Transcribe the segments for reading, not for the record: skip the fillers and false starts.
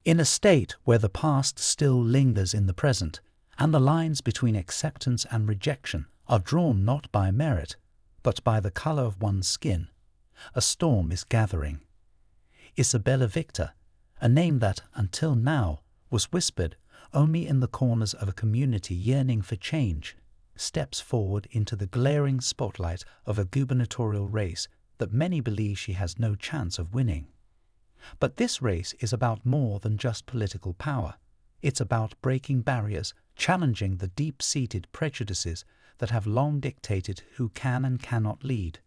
In a state where the past still lingers in the present, and the lines between acceptance and rejection are drawn not by merit, but by the color of one's skin, a storm is gathering. Isabella Victor, a name that, until now, was whispered only in the corners of a community yearning for change, steps forward into the glaring spotlight of a gubernatorial race that many believe she has no chance of winning. But this race is about more than just political power. It's about breaking barriers, challenging the deep-seated prejudices that have long dictated who can and cannot lead.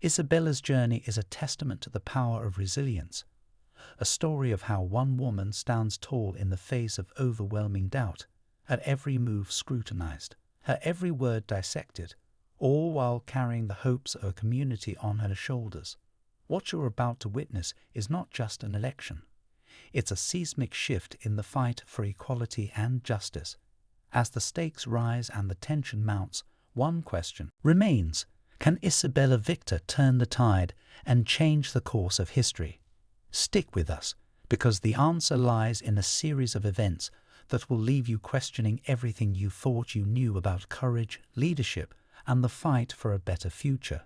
Isabella's journey is a testament to the power of resilience, a story of how one woman stands tall in the face of overwhelming doubt, at every move scrutinized, her every word dissected, all while carrying the hopes of a community on her shoulders. What you're about to witness is not just an election. It's a seismic shift in the fight for equality and justice. As the stakes rise and the tension mounts, one question remains: can Isabella Victor turn the tide and change the course of history? Stick with us, because the answer lies in a series of events that will leave you questioning everything you thought you knew about courage, leadership, and the fight for a better future.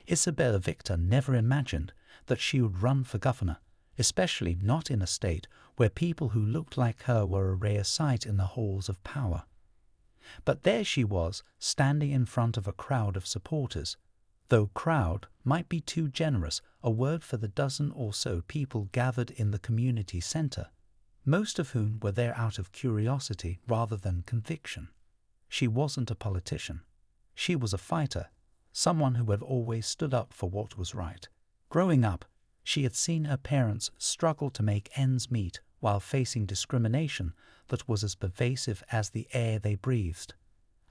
Isabella Victor never imagined that she would run for governor, especially not in a state where people who looked like her were a rare sight in the halls of power. But there she was, standing in front of a crowd of supporters. Though crowd might be too generous a word for the dozen or so people gathered in the community center, most of whom were there out of curiosity rather than conviction. She wasn't a politician. She was a fighter, someone who had always stood up for what was right. Growing up, she had seen her parents struggle to make ends meet while facing discrimination that was as pervasive as the air they breathed.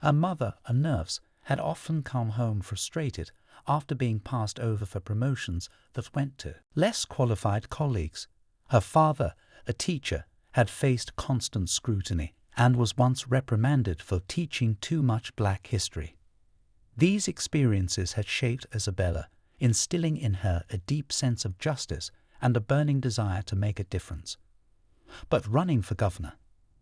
Her mother, a nurse, had often come home frustrated after being passed over for promotions that went to less qualified colleagues. Her father, a teacher, had faced constant scrutiny and was once reprimanded for teaching too much black history. These experiences had shaped Isabella, instilling in her a deep sense of justice and a burning desire to make a difference. But running for governor,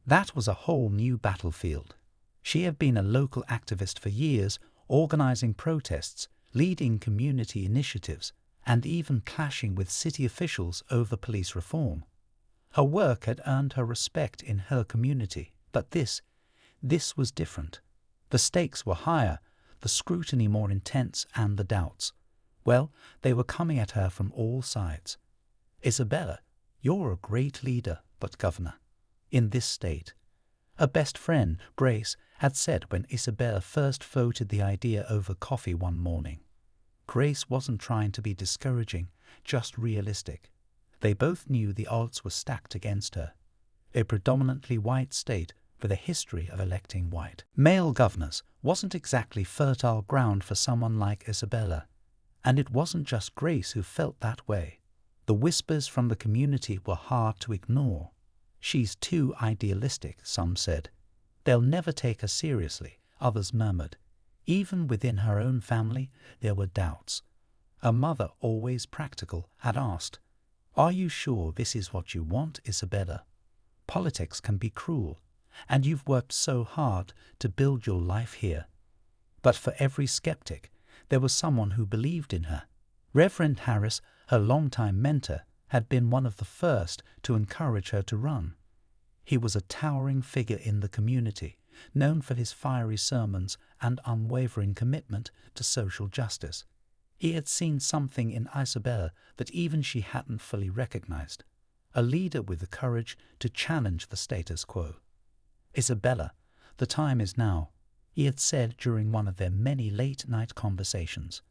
that was a whole new battlefield. She had been a local activist for years, organizing protests, leading community initiatives, and even clashing with city officials over police reform. Her work had earned her respect in her community, but this was different. The stakes were higher, the scrutiny more intense, and the doubts, well, they were coming at her from all sides. Isabella, you're a great leader, but governor, in this state. Her best friend, Grace, had said when Isabella first floated the idea over coffee one morning. Grace wasn't trying to be discouraging, just realistic. They both knew the odds were stacked against her. A predominantly white state with a history of electing white male governors wasn't exactly fertile ground for someone like Isabella. And it wasn't just Grace who felt that way. The whispers from the community were hard to ignore. She's too idealistic, some said. They'll never take her seriously, others murmured. Even within her own family, there were doubts. Her mother, always practical, had asked, "Are you sure this is what you want, Isabella? Politics can be cruel, and you've worked so hard to build your life here." But for every skeptic, there was someone who believed in her. Reverend Harris, her longtime mentor, had been one of the first to encourage her to run. He was a towering figure in the community, known for his fiery sermons and unwavering commitment to social justice. He had seen something in Isabella that even she hadn't fully recognized, a leader with the courage to challenge the status quo. "Isabella, the time is now," he had said during one of their many late-night conversations.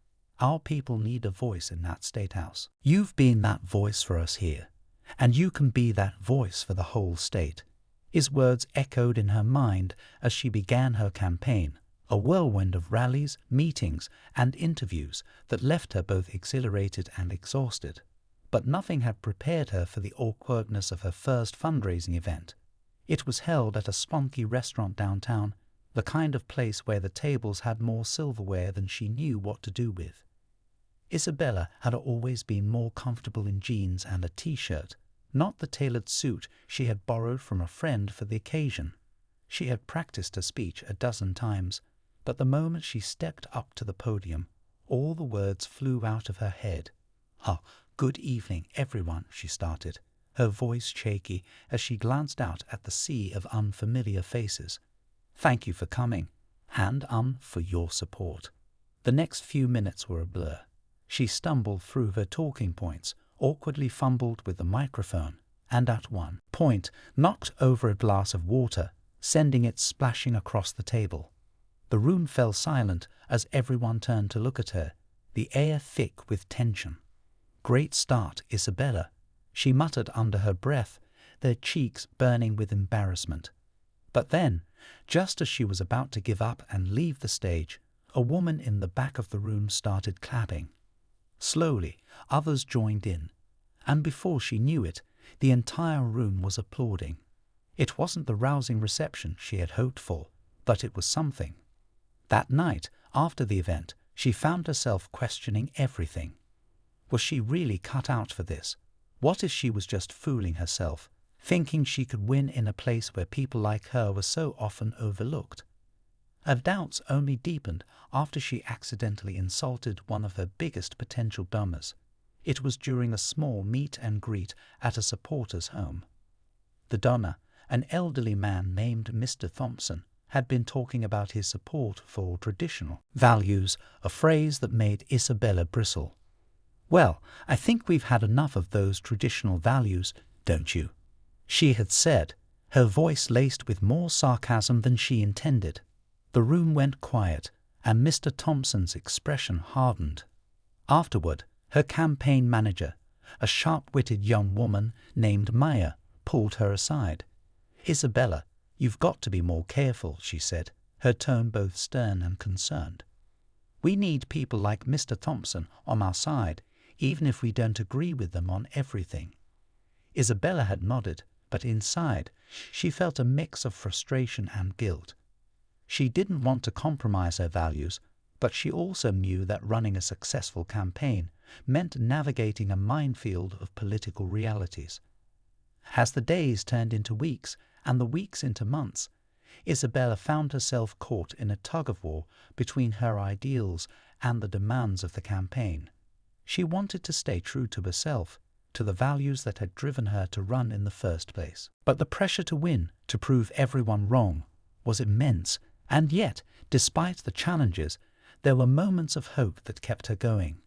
"Our people need a voice in that state house. You've been that voice for us here, and you can be that voice for the whole state." His words echoed in her mind as she began her campaign, a whirlwind of rallies, meetings, and interviews that left her both exhilarated and exhausted. But nothing had prepared her for the awkwardness of her first fundraising event. It was held at a spunky restaurant downtown, the kind of place where the tables had more silverware than she knew what to do with. Isabella had always been more comfortable in jeans and a t-shirt. not the tailored suit she had borrowed from a friend for the occasion. She had practiced her speech a dozen times, but the moment she stepped up to the podium, all the words flew out of her head. "Ah, good evening, everyone," she started, her voice shaky as she glanced out at the sea of unfamiliar faces. "Thank you for coming, and for your support." The next few minutes were a blur. She stumbled through her talking points, awkwardly fumbled with the microphone, and at one point knocked over a glass of water, sending it splashing across the table. The room fell silent as everyone turned to look at her, the air thick with tension. "Great start, Isabella," she muttered under her breath, their cheeks burning with embarrassment. But then, just as she was about to give up and leave the stage, a woman in the back of the room started clapping. Slowly, others joined in, and before she knew it, the entire room was applauding. It wasn't the rousing reception she had hoped for, but it was something. That night, after the event, she found herself questioning everything. Was she really cut out for this? What if she was just fooling herself, thinking she could win in a place where people like her were so often overlooked? Her doubts only deepened after she accidentally insulted one of her biggest potential donors. It was during a small meet and greet at a supporter's home. The donor, an elderly man named Mr. Thompson, had been talking about his support for traditional values, a phrase that made Isabella bristle. "Well, I think we've had enough of those traditional values, don't you?" she had said, her voice laced with more sarcasm than she intended. The room went quiet, and Mr. Thompson's expression hardened. Afterward, her campaign manager, a sharp-witted young woman named Maya, pulled her aside. "Isabella, you've got to be more careful," she said, her tone both stern and concerned. "We need people like Mr. Thompson on our side, even if we don't agree with them on everything." Isabella had nodded, but inside, she felt a mix of frustration and guilt. She didn't want to compromise her values, but she also knew that running a successful campaign meant navigating a minefield of political realities. As the days turned into weeks and the weeks into months, Isabella found herself caught in a tug-of-war between her ideals and the demands of the campaign. She wanted to stay true to herself, to the values that had driven her to run in the first place. But the pressure to win, to prove everyone wrong, was immense, and yet, despite the challenges, there were moments of hope that kept her going.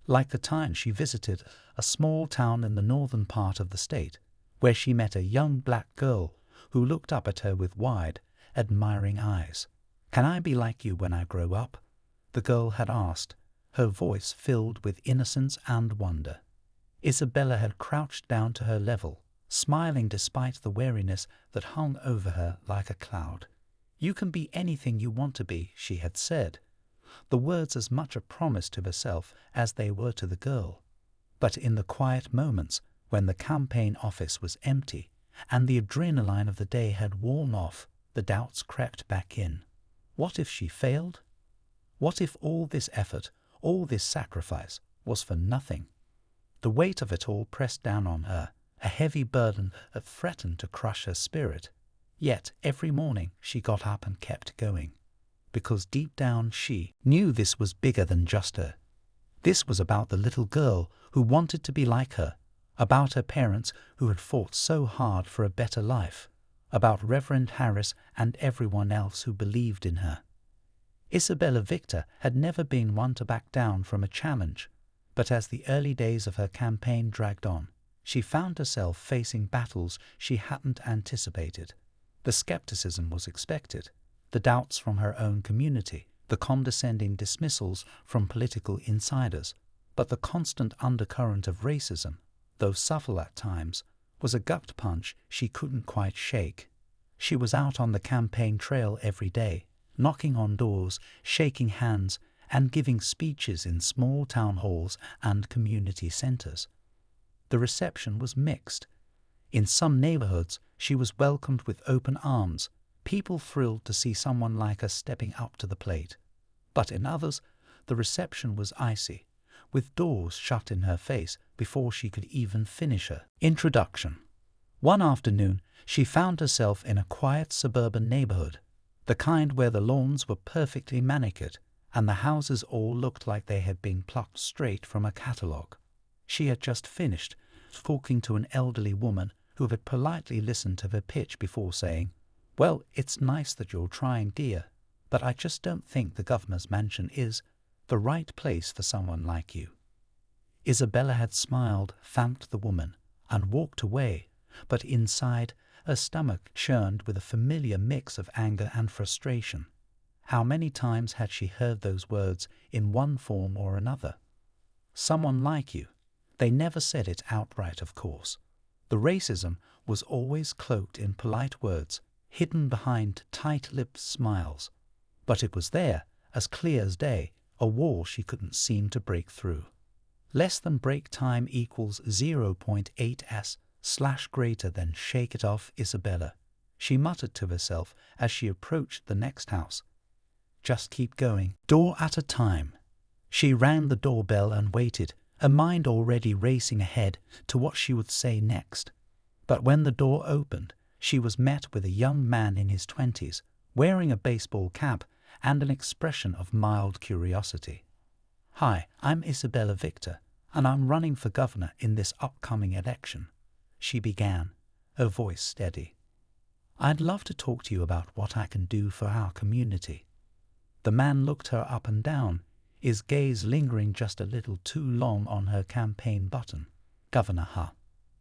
Like the time she visited a small town in the northern part of the state, where she met a young black girl who looked up at her with wide, admiring eyes. "Can I be like you when I grow up?" the girl had asked, her voice filled with innocence and wonder. Isabella had crouched down to her level, smiling despite the weariness that hung over her like a cloud. "You can be anything you want to be," she had said, the words as much a promise to herself as they were to the girl. But in the quiet moments, when the campaign office was empty and the adrenaline of the day had worn off, the doubts crept back in. What if she failed? What if all this effort, all this sacrifice, was for nothing? The weight of it all pressed down on her, a heavy burden that threatened to crush her spirit. Yet every morning she got up and kept going, because deep down she knew this was bigger than just her. This was about the little girl who wanted to be like her, about her parents who had fought so hard for a better life, about Reverend Harris and everyone else who believed in her. Isabella Victor had never been one to back down from a challenge, but as the early days of her campaign dragged on, she found herself facing battles she hadn't anticipated. The skepticism was expected, the doubts from her own community, the condescending dismissals from political insiders, but the constant undercurrent of racism, though subtle at times, was a gut punch she couldn't quite shake. She was out on the campaign trail every day, knocking on doors, shaking hands, and giving speeches in small town halls and community centers. The reception was mixed. In some neighborhoods, she was welcomed with open arms, people thrilled to see someone like her stepping up to the plate. But in others, the reception was icy, with doors shut in her face before she could even finish her introduction. One afternoon, she found herself in a quiet suburban neighborhood, the kind where the lawns were perfectly manicured and the houses all looked like they had been plucked straight from a catalogue. She had just finished talking to an elderly woman who had politely listened to her pitch before saying, "Well, it's nice that you're trying, dear, but I just don't think the governor's mansion is the right place for someone like you." Isabella had smiled, thanked the woman, and walked away, but inside, her stomach churned with a familiar mix of anger and frustration. How many times had she heard those words in one form or another? Someone like you. They never said it outright, of course. The racism was always cloaked in polite words, hidden behind tight-lipped smiles. But it was there, as clear as day, a wall she couldn't seem to break through. Less than break time equals 0.8s / greater than shake it off, Isabella, she muttered to herself as she approached the next house. Just keep going, door at a time. She rang the doorbell and waited, her mind already racing ahead to what she would say next. But when the door opened, she was met with a young man in his 20s, wearing a baseball cap and an expression of mild curiosity. "Hi, I'm Isabella Victor, and I'm running for governor in this upcoming election," she began, her voice steady. "I'd love to talk to you about what I can do for our community." The man looked her up and down, his gaze lingering just a little too long on her campaign button. "Governor, huh?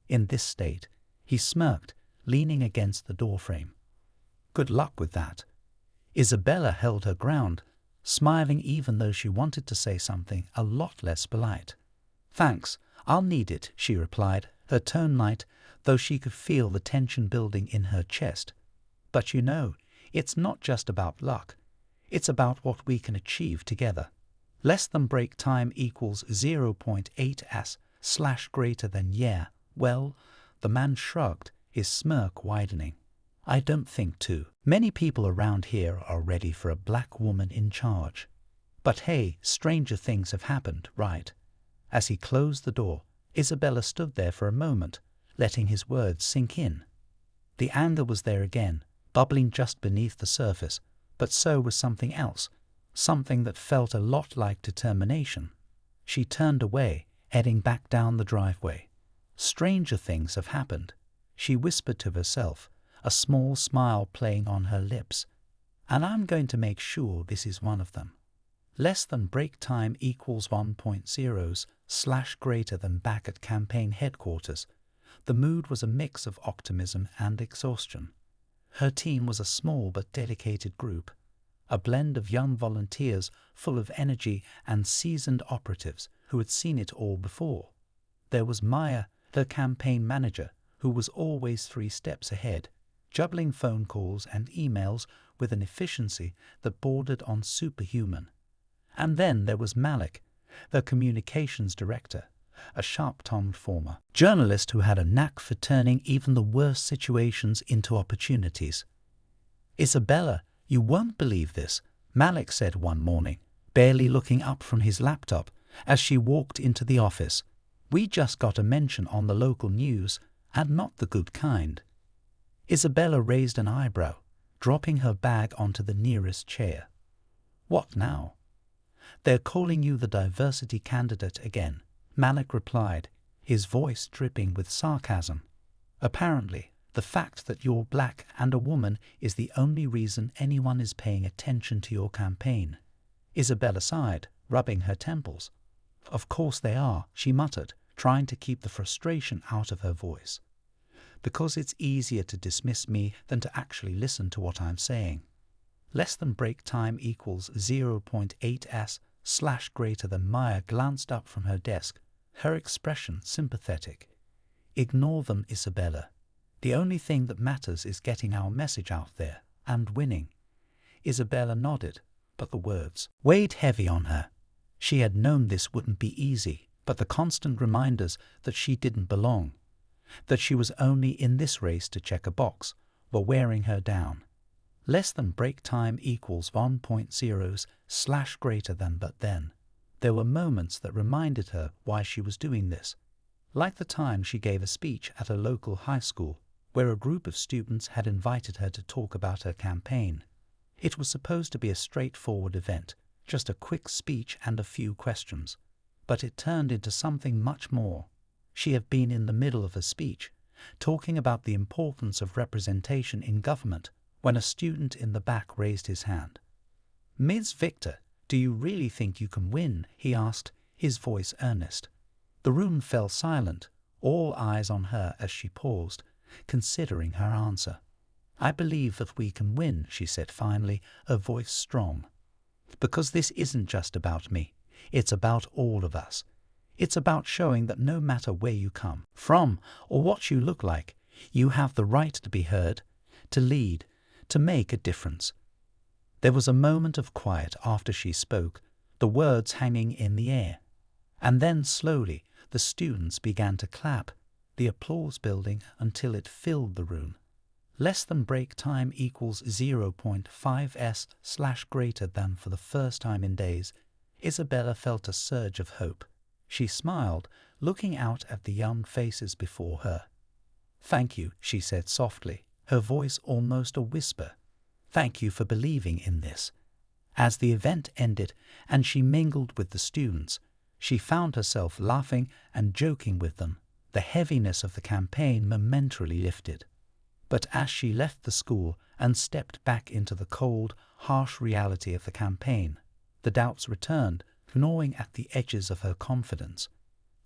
In this state?" He smirked, leaning against the doorframe. "Good luck with that." Isabella held her ground, smiling even though she wanted to say something a lot less polite. "Thanks, I'll need it," she replied, her tone light, though she could feel the tension building in her chest. "But you know, it's not just about luck. It's about what we can achieve together. Less than break time equals 0.8s / greater than yeah. Well," the man shrugged, his smirk widening. "I don't think too many people around here are ready for a black woman in charge. But hey, stranger things have happened, right?" As he closed the door, Isabella stood there for a moment, letting his words sink in. The anger was there again, bubbling just beneath the surface, but so was something else, something that felt a lot like determination. She turned away, heading back down the driveway. "Stranger things have happened," she whispered to herself, a small smile playing on her lips. "And I'm going to make sure this is one of them." Less than break time equals 1.0s / greater than back at campaign headquarters. The mood was a mix of optimism and exhaustion. Her team was a small but dedicated group, a blend of young volunteers full of energy and seasoned operatives who had seen it all before. There was Maya, her campaign manager, who was always 3 steps ahead, juggling phone calls and emails with an efficiency that bordered on superhuman. And then there was Malik, the communications director, a sharp-tongued former journalist who had a knack for turning even the worst situations into opportunities. "Isabella, you won't believe this," Malik said one morning, barely looking up from his laptop as she walked into the office. "We just got a mention on the local news, and not the good kind." Isabella raised an eyebrow, dropping her bag onto the nearest chair. "What now?" "They're calling you the diversity candidate again," Malik replied, his voice dripping with sarcasm. "Apparently, the fact that you're black and a woman is the only reason anyone is paying attention to your campaign." Isabella sighed, rubbing her temples. "Of course they are," she muttered, trying to keep the frustration out of her voice. "Because it's easier to dismiss me than to actually listen to what I'm saying. Less than break time equals 0.8s / greater than." Maya glanced up from her desk, her expression sympathetic. "Ignore them, Isabella. The only thing that matters is getting our message out there and winning." Isabella nodded, but the words weighed heavy on her. She had known this wouldn't be easy, but the constant reminders that she didn't belong, that she was only in this race to check a box, were wearing her down. Less than break time equals 1.0s / greater than. But then There were moments that reminded her why she was doing this, like the time she gave a speech at a local high school where a group of students had invited her to talk about her campaign. It was supposed to be a straightforward event, just a quick speech and a few questions, but it turned into something much more. She had been in the middle of a speech, talking about the importance of representation in government, when a student in the back raised his hand. "Ms. Victor, do you really think you can win?" he asked, his voice earnest. The room fell silent, all eyes on her as she paused, considering her answer. "I believe that we can win," she said finally, her voice strong. "Because this isn't just about me. It's about all of us. It's about showing that no matter where you come from or what you look like, you have the right to be heard, to lead, to make a difference." There was a moment of quiet after she spoke, the words hanging in the air. And then slowly the students began to clap, the applause building until it filled the room. Less than break time equals 0.5s/ greater than for the first time in days. Isabella felt a surge of hope. She smiled, looking out at the young faces before her. "Thank you," she said softly, her voice almost a whisper. "Thank you for believing in this." As the event ended and she mingled with the students, she found herself laughing and joking with them. The heaviness of the campaign momentarily lifted. But as she left the school and stepped back into the cold, harsh reality of the campaign, the doubts returned, gnawing at the edges of her confidence.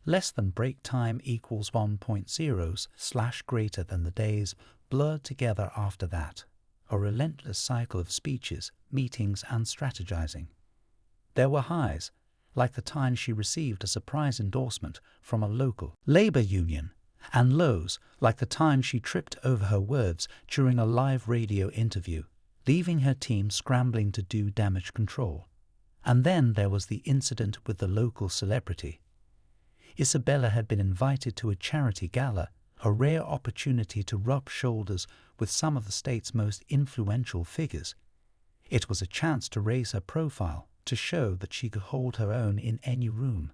Less than break time equals 1.0/ greater than the days blurred together after that, a relentless cycle of speeches, meetings, and strategizing. There were highs, like the time she received a surprise endorsement from a local labor union, and lows, like the time she tripped over her words during a live radio interview, leaving her team scrambling to do damage control. And then there was the incident with the local celebrity. Isabella had been invited to a charity gala, a rare opportunity to rub shoulders with some of the state's most influential figures. It was a chance to raise her profile, to show that she could hold her own in any room.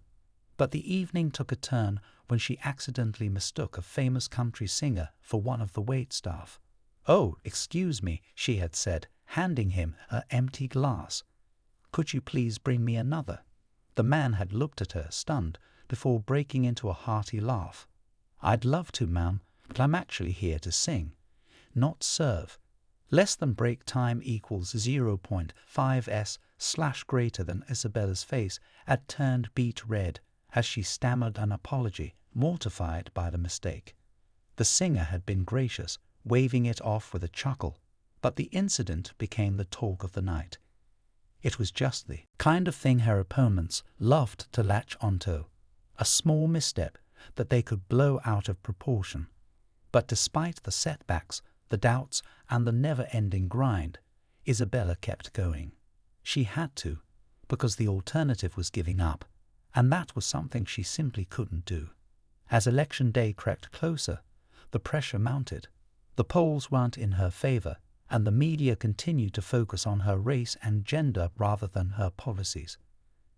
But the evening took a turn when she accidentally mistook a famous country singer for one of the waitstaff. "Oh, excuse me," she had said, handing him an empty glass. "Could you please bring me another?" The man had looked at her, stunned, before breaking into a hearty laugh. "I'd love to, ma'am, but I'm actually here to sing, not serve." Less than break time equals 0.5s/ greater than Isabella's face had turned beet red as she stammered an apology, mortified by the mistake. The singer had been gracious, waving it off with a chuckle, but the incident became the talk of the night. It was just the kind of thing her opponents loved to latch onto, a small misstep that they could blow out of proportion. But despite the setbacks, the doubts, and the never-ending grind, Isabella kept going. She had to, because the alternative was giving up, and that was something she simply couldn't do. As election day crept closer, the pressure mounted. The polls weren't in her favor, and the media continued to focus on her race and gender rather than her policies.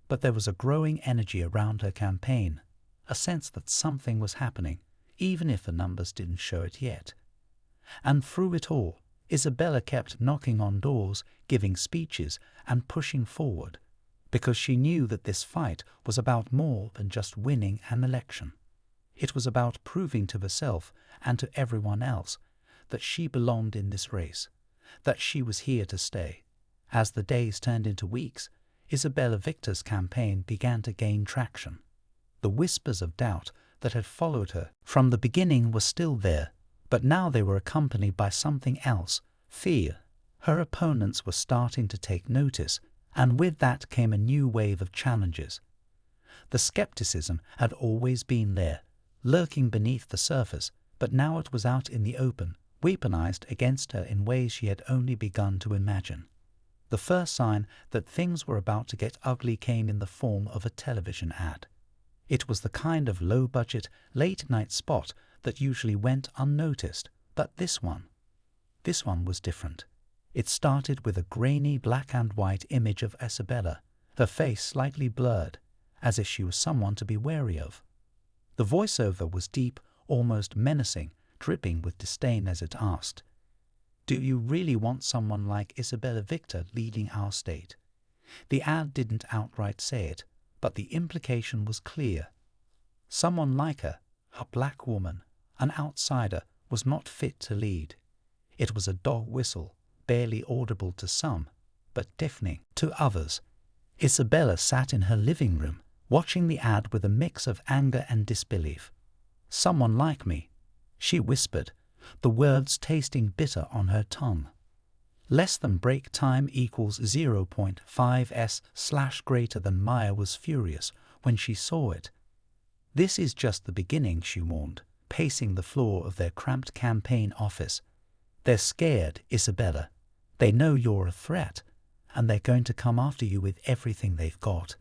But there was a growing energy around her campaign, a sense that something was happening, even if the numbers didn't show it yet. And through it all, Isabella kept knocking on doors, giving speeches, and pushing forward, because she knew that this fight was about more than just winning an election. It was about proving to herself and to everyone else that she belonged in this race, that she was here to stay. As the days turned into weeks, Isabella Victor's campaign began to gain traction. The whispers of doubt that had followed her from the beginning were still there, but now they were accompanied by something else, fear. Her opponents were starting to take notice, and with that came a new wave of challenges. The skepticism had always been there, lurking beneath the surface, but now it was out in the open, weaponized against her in ways she had only begun to imagine. The first sign that things were about to get ugly came in the form of a television ad. It was the kind of low-budget, late-night spot that usually went unnoticed, but this one was different. It started with a grainy black and white image of Isabella, her face slightly blurred, as if she was someone to be wary of. The voiceover was deep, almost menacing, dripping with disdain as it asked, "Do you really want someone like Isabella Victor leading our state?" The ad didn't outright say it, but the implication was clear. Someone like her, a black woman, an outsider, was not fit to lead. It was a dog whistle, barely audible to some, but deafening to others. Isabella sat in her living room, watching the ad with a mix of anger and disbelief. "Someone like me," she whispered, the words tasting bitter on her tongue. Less than break time equals 0.5s/ greater than Maya was furious when she saw it. "This is just the beginning," she warned, pacing the floor of their cramped campaign office. "They're scared, Isabella. They know you're a threat, and they're going to come after you with everything they've got."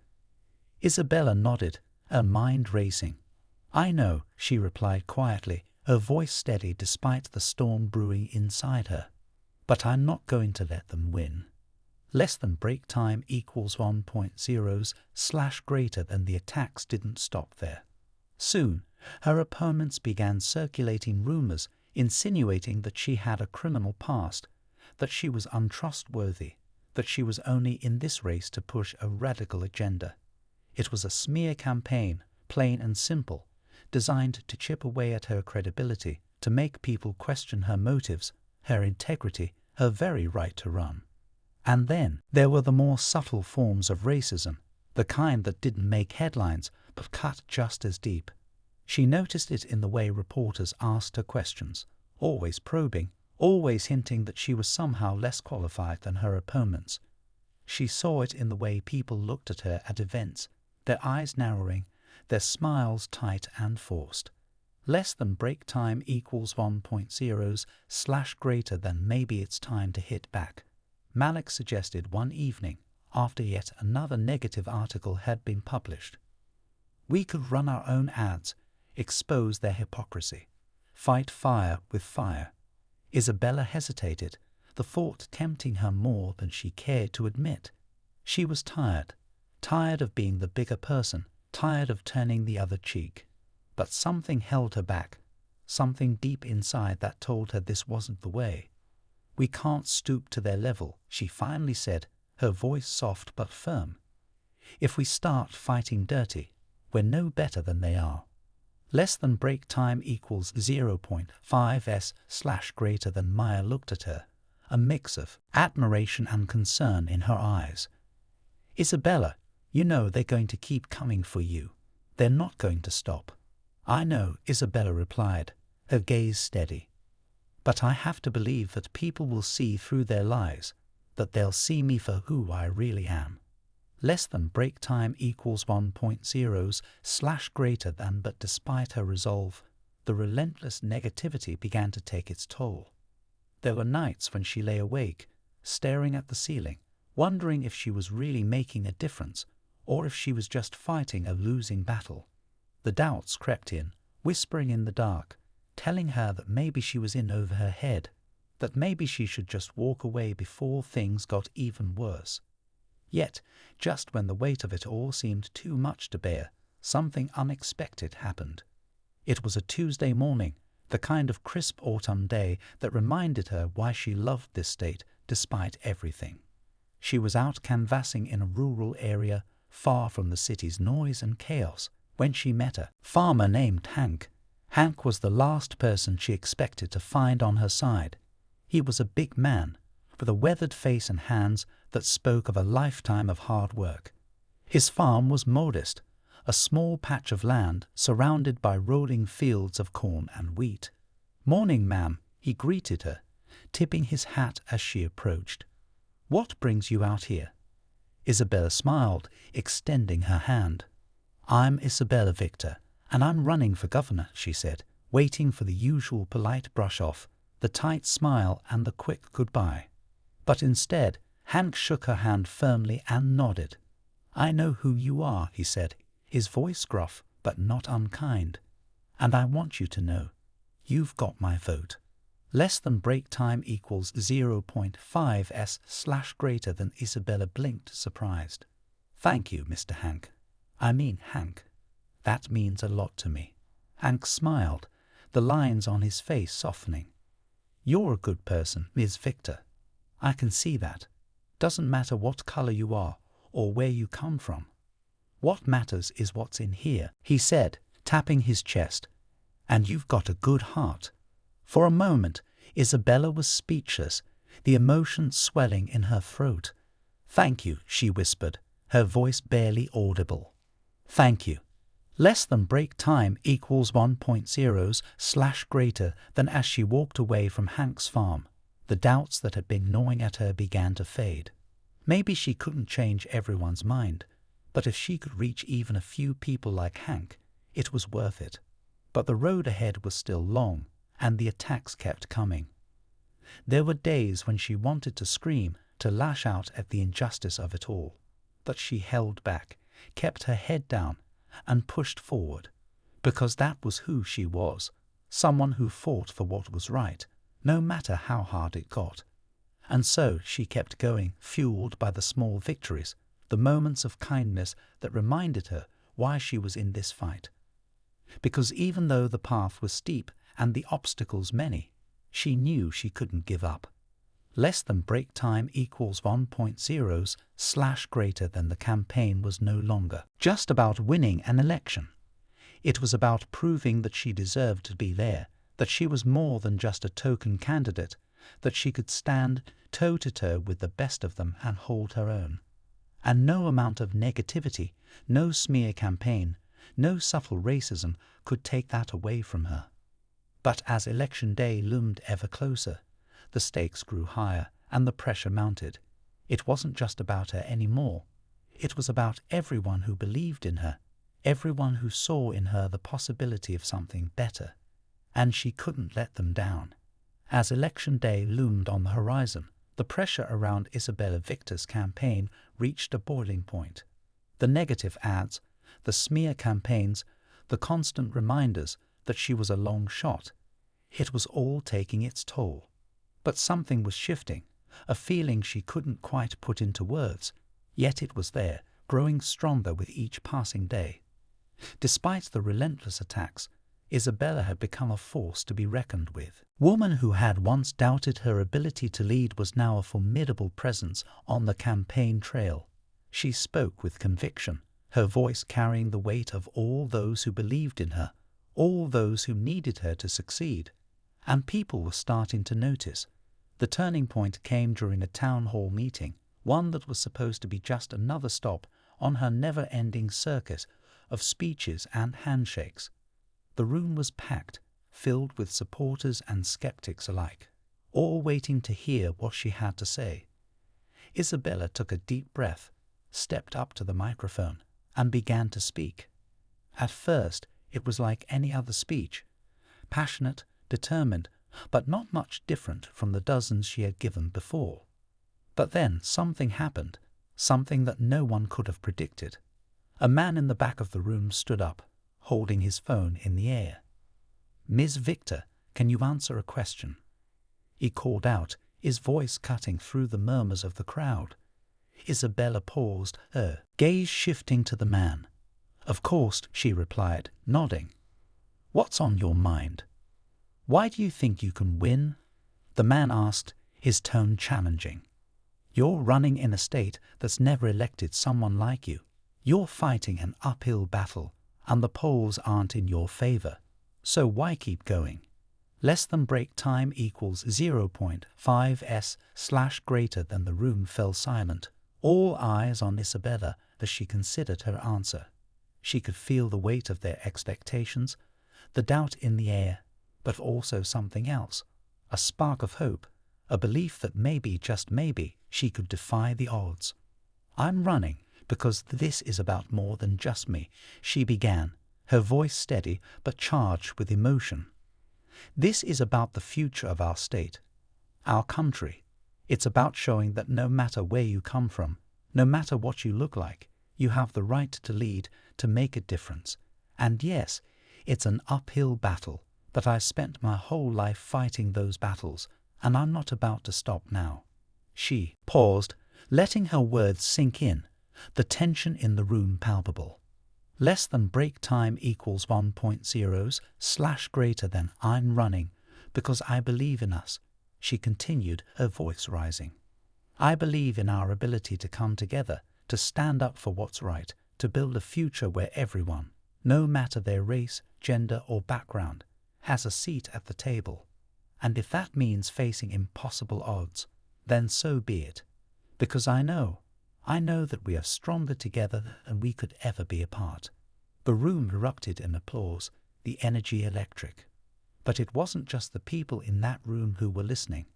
Isabella nodded, her mind racing. "I know," she replied quietly, her voice steady despite the storm brewing inside her. "But I'm not going to let them win." Less than break time equals 1.0s/ greater than the attacks didn't stop there. Soon, her opponents began circulating rumors insinuating that she had a criminal past, that she was untrustworthy, that she was only in this race to push a radical agenda. It was a smear campaign, plain and simple, designed to chip away at her credibility, to make people question her motives, her integrity, her very right to run. And then there were the more subtle forms of racism, the kind that didn't make headlines but cut just as deep. She noticed it in the way reporters asked her questions, always probing, always hinting that she was somehow less qualified than her opponents. She saw it in the way people looked at her at events, their eyes narrowing, their smiles tight and forced. Less than break time equals 1.0s/ greater than maybe it's time to hit back, Malik suggested one evening after yet another negative article had been published. "We could run our own ads, expose their hypocrisy, fight fire with fire." Isabella hesitated, the thought tempting her more than she cared to admit. She was tired of being the bigger person, tired of turning the other cheek. But something held her back, something deep inside that told her this wasn't the way. "We can't stoop to their level," she finally said, her voice soft but firm. "If we start fighting dirty, we're no better than they are." Less than break time equals 0.5s/ greater than Maya looked at her, a mix of admiration and concern in her eyes. "Isabella, you know they're going to keep coming for you. They're not going to stop." "I know," Isabella replied, her gaze steady. "But I have to believe that people will see through their lies, that they'll see me for who I really am." Less than break time equals 1.0s/ greater than, but despite her resolve, the relentless negativity began to take its toll. There were nights when she lay awake, staring at the ceiling, wondering if she was really making a difference, or if she was just fighting a losing battle. The doubts crept in, whispering in the dark, telling her that maybe she was in over her head, that maybe she should just walk away before things got even worse. Yet, just when the weight of it all seemed too much to bear, something unexpected happened. It was a Tuesday morning, the kind of crisp autumn day that reminded her why she loved this state despite everything. She was out canvassing in a rural area, far from the city's noise and chaos, when she met a farmer named Hank. Hank was the last person she expected to find on her side. He was a big man, with a weathered face and hands that spoke of a lifetime of hard work. His farm was modest, a small patch of land surrounded by rolling fields of corn and wheat. "Morning, ma'am," he greeted her, tipping his hat as she approached. "What brings you out here?" Isabella smiled, extending her hand. "I'm Isabella Victor, and I'm running for governor," she said, waiting for the usual polite brush-off, the tight smile and the quick goodbye. But instead, Hank shook her hand firmly and nodded. "I know who you are," he said, his voice gruff but not unkind. "And I want you to know, you've got my vote." Less than break time equals 0.5s/ greater than Isabella blinked, surprised. "Thank you, Mr. Hank. I mean Hank. That means a lot to me." Hank smiled, the lines on his face softening. "You're a good person, Ms. Victor. I can see that. Doesn't matter what color you are or where you come from. What matters is what's in here," he said, tapping his chest. "And you've got a good heart." For a moment, Isabella was speechless, the emotion swelling in her throat. "Thank you," she whispered, her voice barely audible. "Thank you. Less than break time equals 1.0 / greater than." As she walked away from Hank's farm, the doubts that had been gnawing at her began to fade. Maybe she couldn't change everyone's mind, but if she could reach even a few people like Hank, it was worth it. But the road ahead was still long, and the attacks kept coming. There were days when she wanted to scream, to lash out at the injustice of it all. But she held back, kept her head down, and pushed forward, because that was who she was, someone who fought for what was right, no matter how hard it got. And so she kept going, fueled by the small victories, the moments of kindness that reminded her why she was in this fight. Because even though the path was steep and the obstacles many, she knew she couldn't give up. Less than break time equals 1.0 / greater than. The campaign was no longer just about winning an election. It was about proving that she deserved to be there, that she was more than just a token candidate, that she could stand toe-to-toe with the best of them and hold her own. And no amount of negativity, no smear campaign, no subtle racism could take that away from her. But as election day loomed ever closer, the stakes grew higher and the pressure mounted. It wasn't just about her anymore. It was about everyone who believed in her, everyone who saw in her the possibility of something better. And she couldn't let them down. As election day loomed on the horizon, the pressure around Isabella Victor's campaign reached a boiling point. The negative ads, the smear campaigns, the constant reminders that she was a long shot. It was all taking its toll. But something was shifting, a feeling she couldn't quite put into words, yet it was there, growing stronger with each passing day. Despite the relentless attacks, Isabella had become a force to be reckoned with. Woman who had once doubted her ability to lead was now a formidable presence on the campaign trail. She spoke with conviction, her voice carrying the weight of all those who believed in her, all those who needed her to succeed. And people were starting to notice. The turning point came during a town hall meeting, one that was supposed to be just another stop on her never-ending circuit of speeches and handshakes. The room was packed, filled with supporters and skeptics alike, all waiting to hear what she had to say. Isabella took a deep breath, stepped up to the microphone, and began to speak. At first, it was like any other speech, passionate, determined, but not much different from the dozens she had given before. But then something happened, something that no one could have predicted. A man in the back of the room stood up, holding his phone in the air. "Ms. Victor, can you answer a question?" He called out, his voice cutting through the murmurs of the crowd. Isabella paused, her gaze shifting to the man. "Of course," she replied, nodding. "What's on your mind?" "Why do you think you can win?" the man asked, his tone challenging. "You're running in a state that's never elected someone like you. You're fighting an uphill battle, and the polls aren't in your favor. So why keep going?" Less than break time equals 0.5 / greater than. The room fell silent, all eyes on Isabella as she considered her answer. She could feel the weight of their expectations, the doubt in the air, but also something else, a spark of hope, a belief that maybe, just maybe, she could defy the odds. "I'm running because this is about more than just me," she began, her voice steady but charged with emotion. "This is about the future of our state, our country. It's about showing that no matter where you come from, no matter what you look like, you have the right to lead, to make a difference. And yes, it's an uphill battle, but I spent my whole life fighting those battles, and I'm not about to stop now." She paused, letting her words sink in, the tension in the room palpable. Less than break time equals 1.0 slash greater than I'm running because I believe in us, she continued, her voice rising. I believe in our ability to come together, to stand up for what's right, to build a future where everyone, no matter their race, gender or background, has a seat at the table. And if that means facing impossible odds, then so be it. Because I know that we are stronger together than we could ever be apart. The room erupted in applause, the energy electric. But it wasn't just the people in that room who were listening.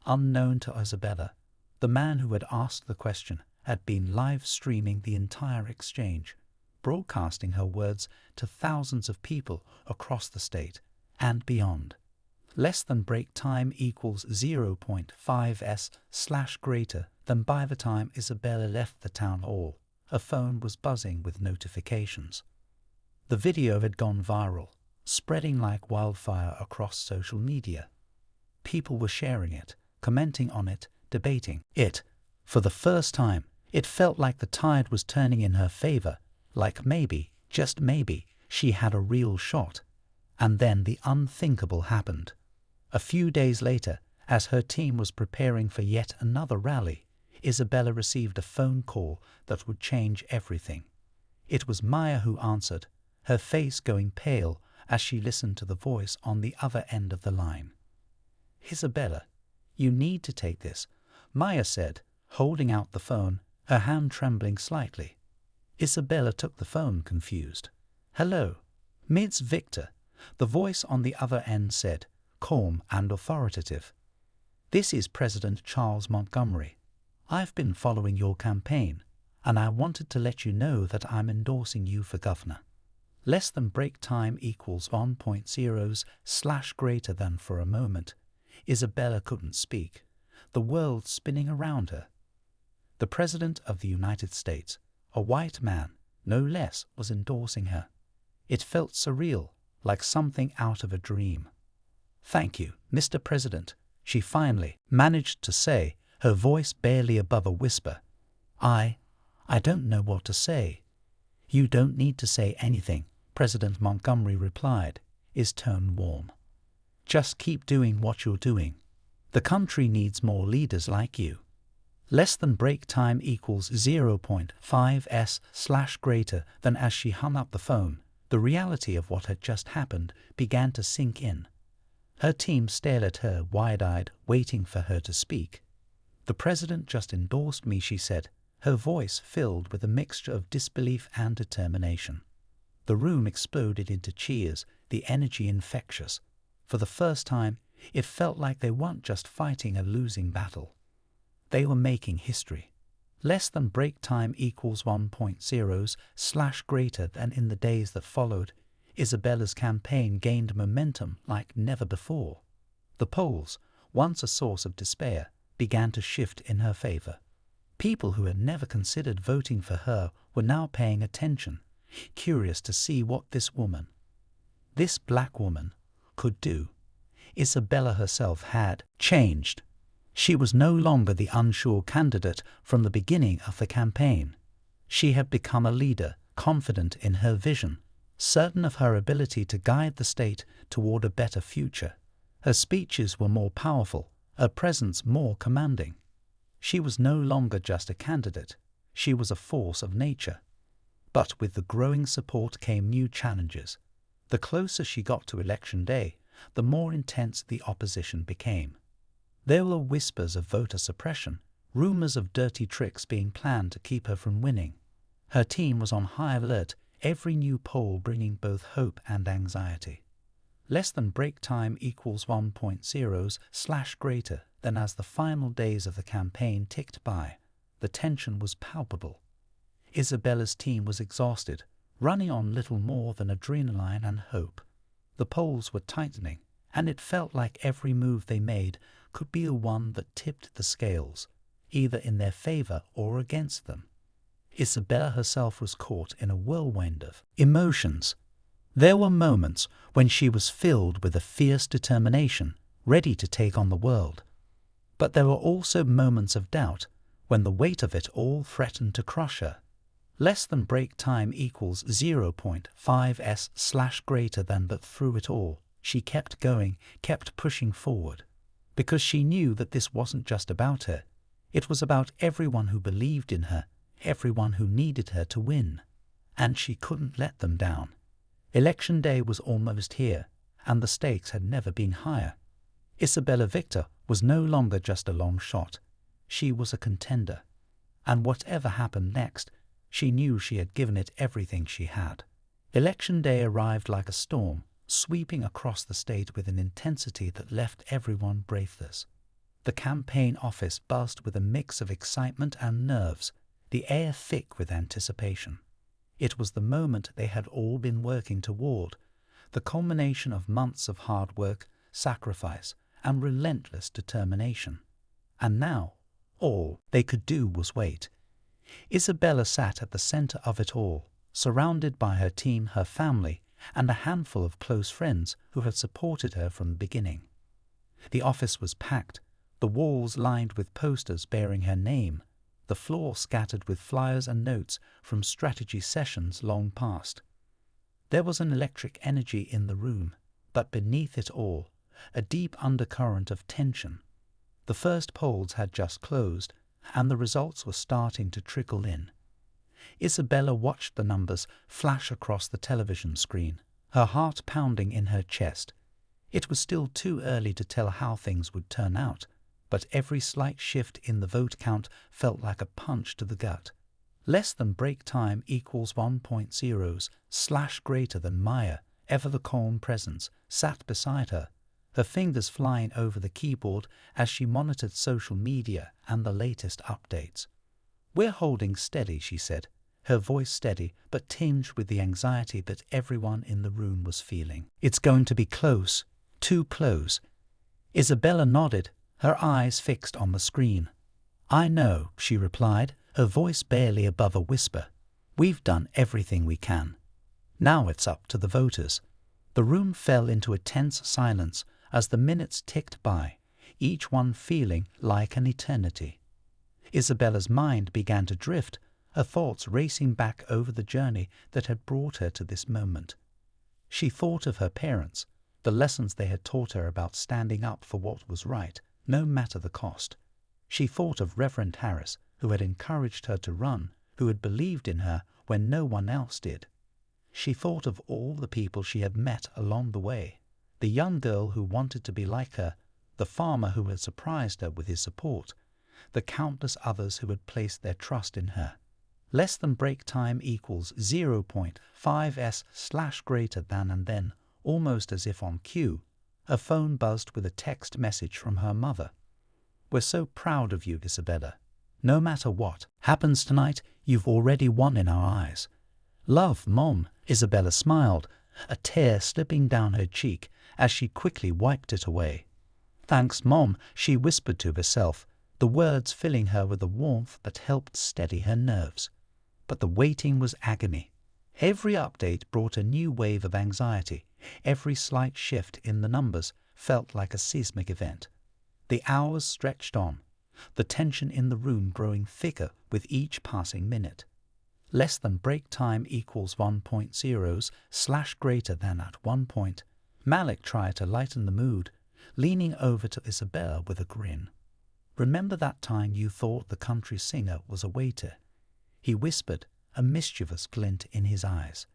Unknown to Isabella, the man who had asked the question had been live streaming the entire exchange, broadcasting her words to thousands of people across the state and beyond. Less than break time equals 0.5s slash greater than by the time Isabella left the town hall. Her phone was buzzing with notifications. The video had gone viral, spreading like wildfire across social media. People were sharing it, commenting on it, debating it. For the first time, it felt like the tide was turning in her favor, like maybe, just maybe, she had a real shot. And then the unthinkable happened. A few days later, as her team was preparing for yet another rally, Isabella received a phone call that would change everything. It was Maya who answered, her face going pale as she listened to the voice on the other end of the line. Isabella, you need to take this, Maya said, holding out the phone, her hand trembling slightly. Isabella took the phone, confused. Hello, Ms. Victor, the voice on the other end said, calm and authoritative. This is President Charles Montgomery. I've been following your campaign, and I wanted to let you know that I'm endorsing you for governor. Less than break time equals 1.0 slash greater than. For a moment, Isabella couldn't speak, the world spinning around her. The President of the United States, a white man, no less, was endorsing her. It felt surreal, like something out of a dream. Thank you, Mr. President, she finally managed to say, her voice barely above a whisper. I don't know what to say. You don't need to say anything, President Montgomery replied, his tone warm. Just keep doing what you're doing. The country needs more leaders like you. Less than break time equals 0.5s slash greater than. As she hung up the phone, the reality of what had just happened began to sink in. Her team stared at her wide-eyed, waiting for her to speak. The president just endorsed me, she said, her voice filled with a mixture of disbelief and determination. The room exploded into cheers, the energy infectious. For the first time, it felt like they weren't just fighting a losing battle. They were making history. Less than break time equals 1.0 slash greater than. In the days that followed, Isabella's campaign gained momentum like never before. The polls, once a source of despair, began to shift in her favor. People who had never considered voting for her were now paying attention, curious to see what this woman, this black woman, could do. Isabella herself had changed. She was no longer the unsure candidate from the beginning of the campaign. She had become a leader, confident in her vision, certain of her ability to guide the state toward a better future. Her speeches were more powerful, her presence more commanding. She was no longer just a candidate, she was a force of nature. But with the growing support came new challenges. The closer she got to election day, the more intense the opposition became. There were whispers of voter suppression, rumors of dirty tricks being planned to keep her from winning. Her team was on high alert, every new poll bringing both hope and anxiety. Less than break time equals 1.0 slash greater than. As the final days of the campaign ticked by, the tension was palpable. Isabella's team was exhausted, running on little more than adrenaline and hope. The polls were tightening, and it felt like every move they made could be the one that tipped the scales, either in their favor or against them. Isabella herself was caught in a whirlwind of emotions. There were moments when she was filled with a fierce determination, ready to take on the world. But there were also moments of doubt, when the weight of it all threatened to crush her. Less than break time equals 0.5s greater than, but through it all, she kept going, kept pushing forward. Because she knew that this wasn't just about her. It was about everyone who believed in her, everyone who needed her to win. And she couldn't let them down. Election day was almost here, and the stakes had never been higher. Isabella Victor was no longer just a long shot. She was a contender. And whatever happened next, she knew she had given it everything she had. Election day arrived like a storm, sweeping across the state with an intensity that left everyone breathless. The campaign office buzzed with a mix of excitement and nerves, the air thick with anticipation. It was the moment they had all been working toward, the culmination of months of hard work, sacrifice, and relentless determination. And now, all they could do was wait. Isabella sat at the center of it all, surrounded by her team, her family, and a handful of close friends who had supported her from the beginning. The office was packed, the walls lined with posters bearing her name, the floor scattered with flyers and notes from strategy sessions long past. There was an electric energy in the room, but beneath it all, a deep undercurrent of tension. The first polls had just closed, and the results were starting to trickle in. Isabella watched the numbers flash across the television screen, her heart pounding in her chest. It was still too early to tell how things would turn out, but every slight shift in the vote count felt like a punch to the gut. Less than break time equals 1.0s greater than Maya, ever the calm presence, sat beside her, her fingers flying over the keyboard as she monitored social media and the latest updates. "We're holding steady," she said, her voice steady but tinged with the anxiety that everyone in the room was feeling. "It's going to be close, too close." Isabella nodded, her eyes fixed on the screen. "I know," she replied, her voice barely above a whisper. "We've done everything we can. Now it's up to the voters." The room fell into a tense silence as the minutes ticked by, each one feeling like an eternity. Isabella's mind began to drift, her thoughts racing back over the journey that had brought her to this moment. She thought of her parents, the lessons they had taught her about standing up for what was right, no matter the cost. She thought of Reverend Harris, who had encouraged her to run, who had believed in her when no one else did. She thought of all the people she had met along the way, the young girl who wanted to be like her, the farmer who had surprised her with his support, the countless others who had placed their trust in her. Less than break time equals 0.5s greater than, and then, almost as if on cue, her phone buzzed with a text message from her mother. "We're so proud of you, Isabella. No matter what happens tonight, you've already won in our eyes. Love, Mom." Isabella smiled, a tear slipping down her cheek as she quickly wiped it away. "Thanks, Mom," she whispered to herself, the words filling her with a warmth that helped steady her nerves. But the waiting was agony. Every update brought a new wave of anxiety. Every slight shift in the numbers felt like a seismic event. The hours stretched on, the tension in the room growing thicker with each passing minute. Less than break time equals 1.0s greater than. At one point, Malik tried to lighten the mood, leaning over to Isabella with a grin. "Remember that time you thought the country singer was a waiter?" he whispered, a mischievous glint in his eyes.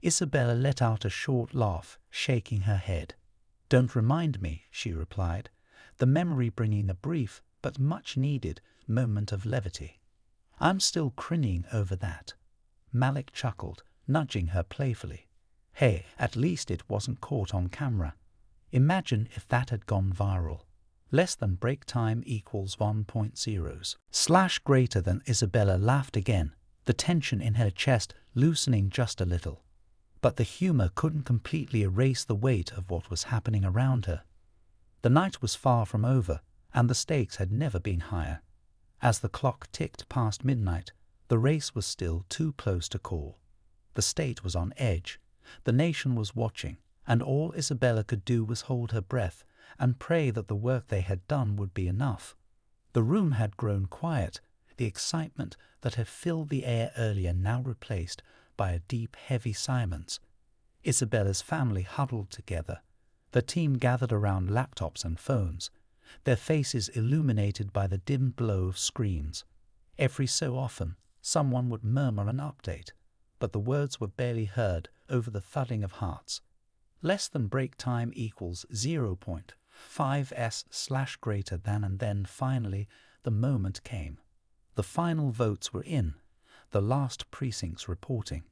Isabella let out a short laugh, shaking her head. "Don't remind me," she replied, the memory bringing a brief but much-needed moment of levity. "I'm still crinning over that." Malik chuckled, nudging her playfully. "Hey, at least it wasn't caught on camera. Imagine if that had gone viral." Less than break time equals 1.0s greater than. Isabella laughed again, the tension in her chest loosening just a little. But the humor couldn't completely erase the weight of what was happening around her. The night was far from over, and the stakes had never been higher. As the clock ticked past midnight, the race was still too close to call. The state was on edge, the nation was watching, and all Isabella could do was hold her breath and pray that the work they had done would be enough. The room had grown quiet, the excitement that had filled the air earlier now replaced by a deep, heavy silence. Isabella's family huddled together. The team gathered around laptops and phones, their faces illuminated by the dim glow of screens. Every so often, someone would murmur an update, but the words were barely heard over the thudding of hearts. Less than break time equals 0.5s / greater than, and then finally the moment came. The final votes were in, the last precincts reporting.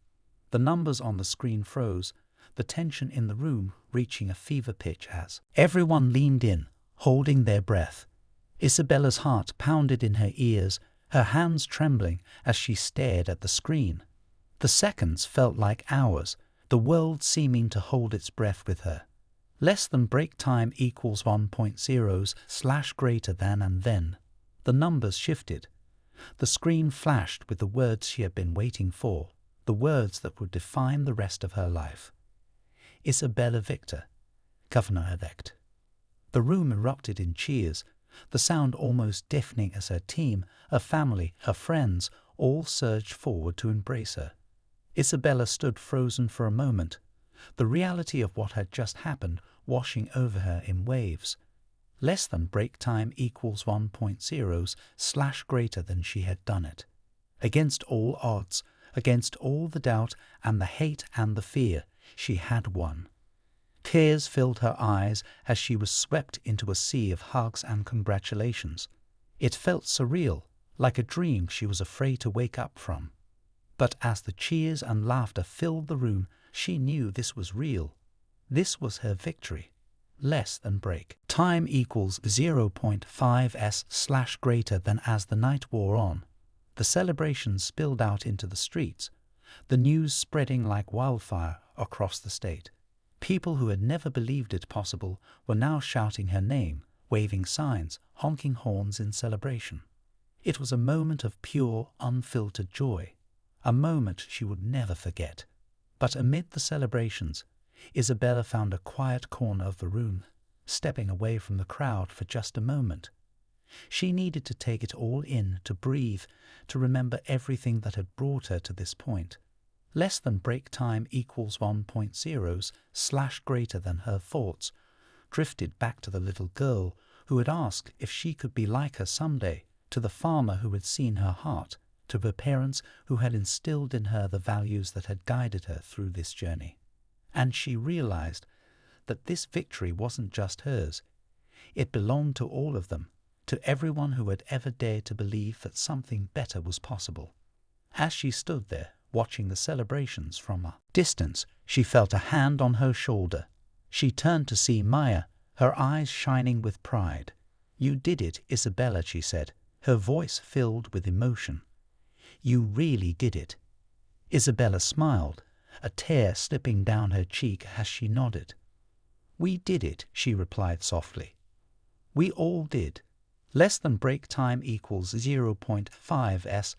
The numbers on the screen froze, the tension in the room reaching a fever pitch as everyone leaned in, holding their breath. Isabella's heart pounded in her ears, her hands trembling as she stared at the screen. The seconds felt like hours, the world seeming to hold its breath with her. Less than break time equals 1.0s / greater than, and then the numbers shifted. The screen flashed with the words she had been waiting for, the words that would define the rest of her life. Isabella Victor, Governor-elect. The room erupted in cheers, the sound almost deafening as her team, her family, her friends all surged forward to embrace her. Isabella stood frozen for a moment, the reality of what had just happened washing over her in waves. Less than break time equals 1.0s / greater than she had done it. Against all odds, against all the doubt and the hate and the fear, she had won. Tears filled her eyes as she was swept into a sea of hugs and congratulations. It felt surreal, like a dream she was afraid to wake up from. But as the cheers and laughter filled the room, she knew this was real. This was her victory. Less than break time equals 0.5s / greater than. As the night wore on, the celebrations spilled out into the streets, the news spreading like wildfire across the state. People who had never believed it possible were now shouting her name, waving signs, honking horns in celebration. It was a moment of pure, unfiltered joy, a moment she would never forget. But amid the celebrations, Isabella found a quiet corner of the room, stepping away from the crowd for just a moment. She needed to take it all in, to breathe, to remember everything that had brought her to this point. Less than break time equals 1.0s / greater than. Her thoughts drifted back to the little girl who had asked if she could be like her someday, to the farmer who had seen her heart, to her parents who had instilled in her the values that had guided her through this journey. And she realized that this victory wasn't just hers. It belonged to all of them, to everyone who had ever dared to believe that something better was possible. As she stood there, watching the celebrations from a distance, she felt a hand on her shoulder. She turned to see Maya, her eyes shining with pride. "You did it, Isabella," she said, her voice filled with emotion. "You really did it." Isabella smiled, a tear slipping down her cheek as she nodded. "We did it," she replied softly. "We all did." Less than break time equals 0.5s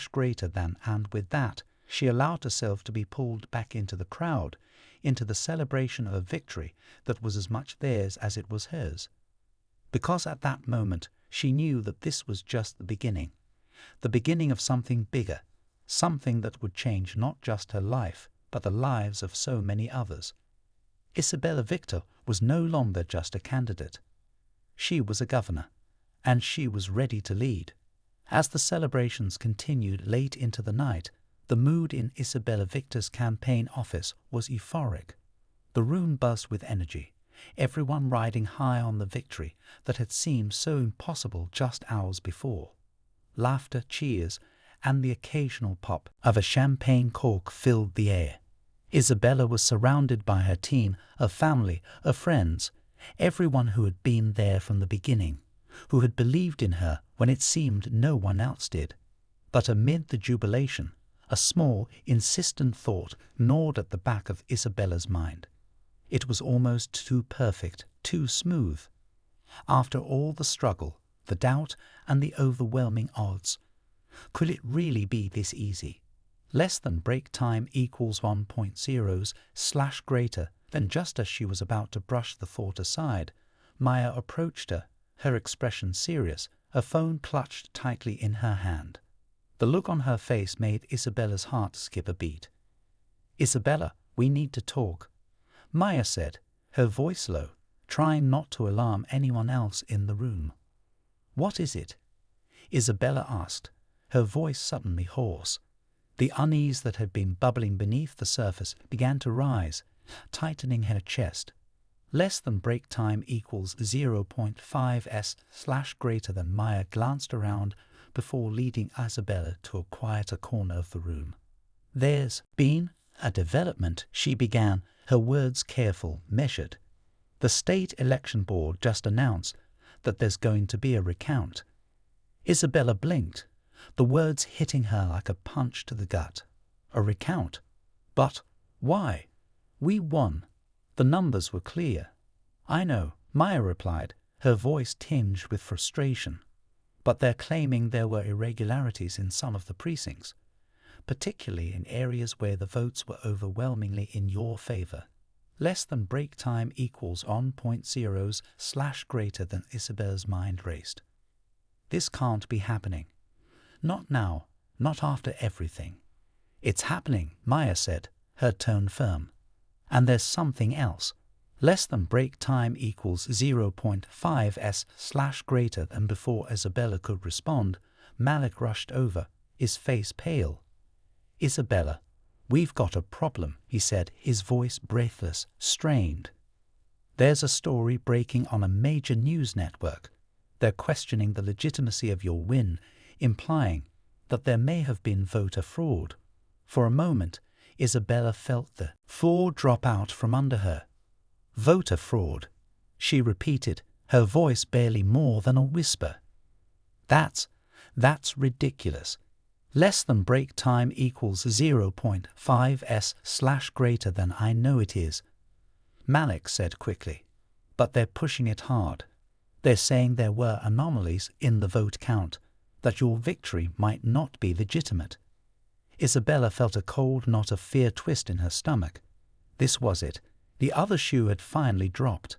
/ greater than, and with that, she allowed herself to be pulled back into the crowd, into the celebration of a victory that was as much theirs as it was hers. Because at that moment, she knew that this was just the beginning of something bigger, something that would change not just her life, but the lives of so many others. Isabella Victor was no longer just a candidate. She was a governor, and she was ready to lead. As the celebrations continued late into the night, the mood in Isabella Victor's campaign office was euphoric. The room buzzed with energy, everyone riding high on the victory that had seemed so impossible just hours before. Laughter, cheers, and the occasional pop of a champagne cork filled the air. Isabella was surrounded by her team, her family, her friends, everyone who had been there from the beginning, who had believed in her when it seemed no one else did. But amid the jubilation, a small, insistent thought gnawed at the back of Isabella's mind. It was almost too perfect, too smooth. After all the struggle, the doubt, and the overwhelming odds, could it really be this easy? Less than break time equals 1.0s / greater than. Just as she was about to brush the thought aside, Maya approached her, her expression serious, her phone clutched tightly in her hand. The look on her face made Isabella's heart skip a beat. "Isabella, we need to talk," Maya said, her voice low, trying not to alarm anyone else in the room. "What is it?" Isabella asked, her voice suddenly hoarse. The unease that had been bubbling beneath the surface began to rise, tightening her chest. Less than break time equals 0.5s/ greater than. Maya glanced around before leading Isabella to a quieter corner of the room. "There's been a development," she began, her words careful, measured. "The state election board just announced that there's going to be a recount." Isabella blinked, the words hitting her like a punch to the gut. "A recount? But why? We won. The numbers were clear." "I know," Maya replied, her voice tinged with frustration. "But they're claiming there were irregularities in some of the precincts, particularly in areas where the votes were overwhelmingly in your favor. Less than break time equals 1.0s/ greater than." Isabella's mind raced. "This can't be happening. Not now, not after everything." "It's happening," Maya said, her tone firm. "And there's something else. Less than break time equals 0.5s/ greater than." Before Isabella could respond, Malik rushed over, his face pale. "Isabella, we've got a problem," he said, his voice breathless, strained. "There's a story breaking on a major news network. They're questioning the legitimacy of your win, implying that there may have been voter fraud." For a moment, Isabella felt the floor drop out from under her. "Voter fraud," she repeated, her voice barely more than a whisper. That's ridiculous. Less than break time equals 0.5s/ greater than." "I know it is," Malik said quickly. "But they're pushing it hard. They're saying there were anomalies in the vote count, that your victory might not be legitimate." Isabella felt a cold knot of fear twist in her stomach. This was it. The other shoe had finally dropped.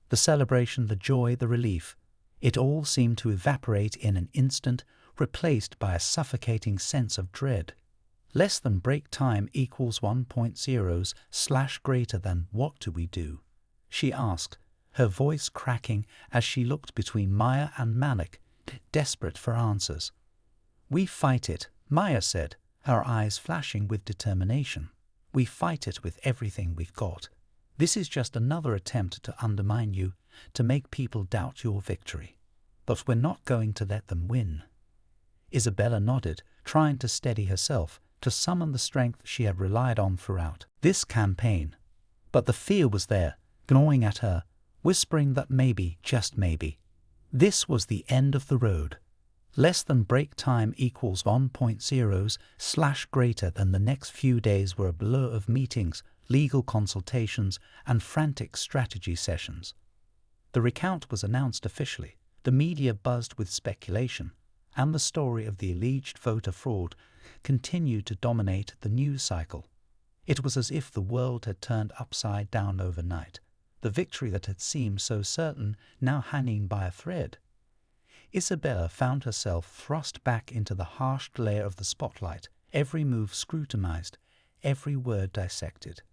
The celebration, the joy, the relief, it all seemed to evaporate in an instant, replaced by a suffocating sense of dread. "Less than break time equals 1.0s/ greater than." "What do we do?" she asked, her voice cracking as she looked between Maya and Malik, desperate for answers. "We fight it," Maya said, her eyes flashing with determination. "We fight it with everything we've got. This is just another attempt to undermine you, to make people doubt your victory. But we're not going to let them win." Isabella nodded, trying to steady herself, to summon the strength she had relied on throughout this campaign. But the fear was there, gnawing at her, whispering that maybe, just maybe, this was the end of the road. Less than break time equals 1.0s/ greater than. The next few days were a blur of meetings, legal consultations, and frantic strategy sessions. The recount was announced officially. The media buzzed with speculation, and the story of the alleged voter fraud continued to dominate the news cycle. It was as if the world had turned upside down overnight, the victory that had seemed so certain now hanging by a thread. Isabella found herself thrust back into the harsh glare of the spotlight, every move scrutinized, every word dissected.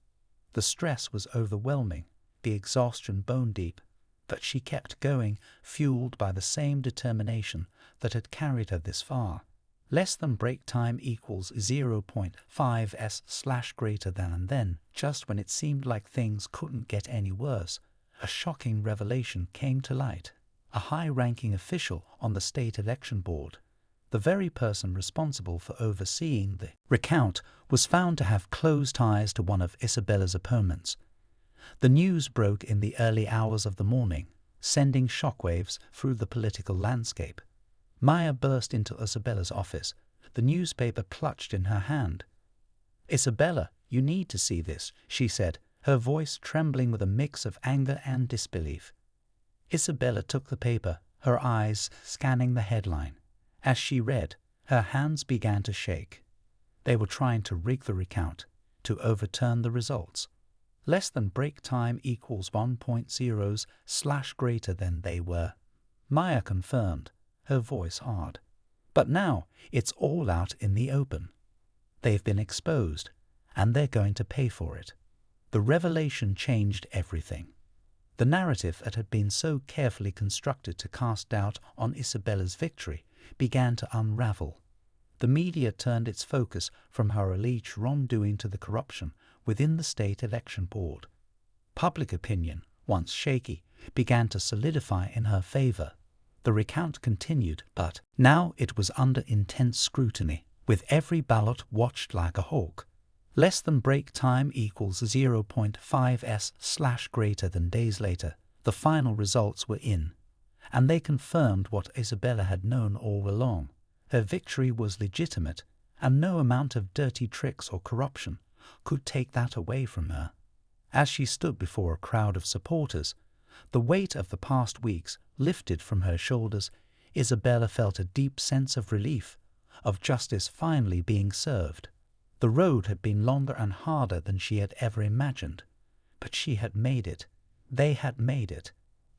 The stress was overwhelming, the exhaustion bone-deep, but she kept going, fueled by the same determination that had carried her this far. Less than break time equals 0.5s/ greater than. And then, just when it seemed like things couldn't get any worse, a shocking revelation came to light. A high-ranking official on the state election board, the very person responsible for overseeing the recount, was found to have close ties to one of Isabella's opponents. The news broke in the early hours of the morning, sending shockwaves through the political landscape. Maya burst into Isabella's office, the newspaper clutched in her hand. "Isabella, you need to see this," she said, her voice trembling with a mix of anger and disbelief. Isabella took the paper, her eyes scanning the headline. As she read, her hands began to shake. They were trying to rig the recount, to overturn the results. Less than break time equals 1.0s/ greater than. They were. Maya confirmed, her voice hard. But now it's all out in the open. They've been exposed, and they're going to pay for it. The revelation changed everything. The narrative that had been so carefully constructed to cast doubt on Isabella's victory began to unravel. The media turned its focus from her alleged wrongdoing to the corruption within the state election board. Public opinion, once shaky, began to solidify in her favor. The recount continued, but now it was under intense scrutiny, with every ballot watched like a hawk. Less than break time equals 0.5s/ greater than days later, the final results were in, and they confirmed what Isabella had known all along. Her victory was legitimate, and no amount of dirty tricks or corruption could take that away from her. As she stood before a crowd of supporters, the weight of the past weeks lifted from her shoulders. Isabella felt a deep sense of relief, of justice finally being served. The road had been longer and harder than she had ever imagined, but she had made it. They had made it.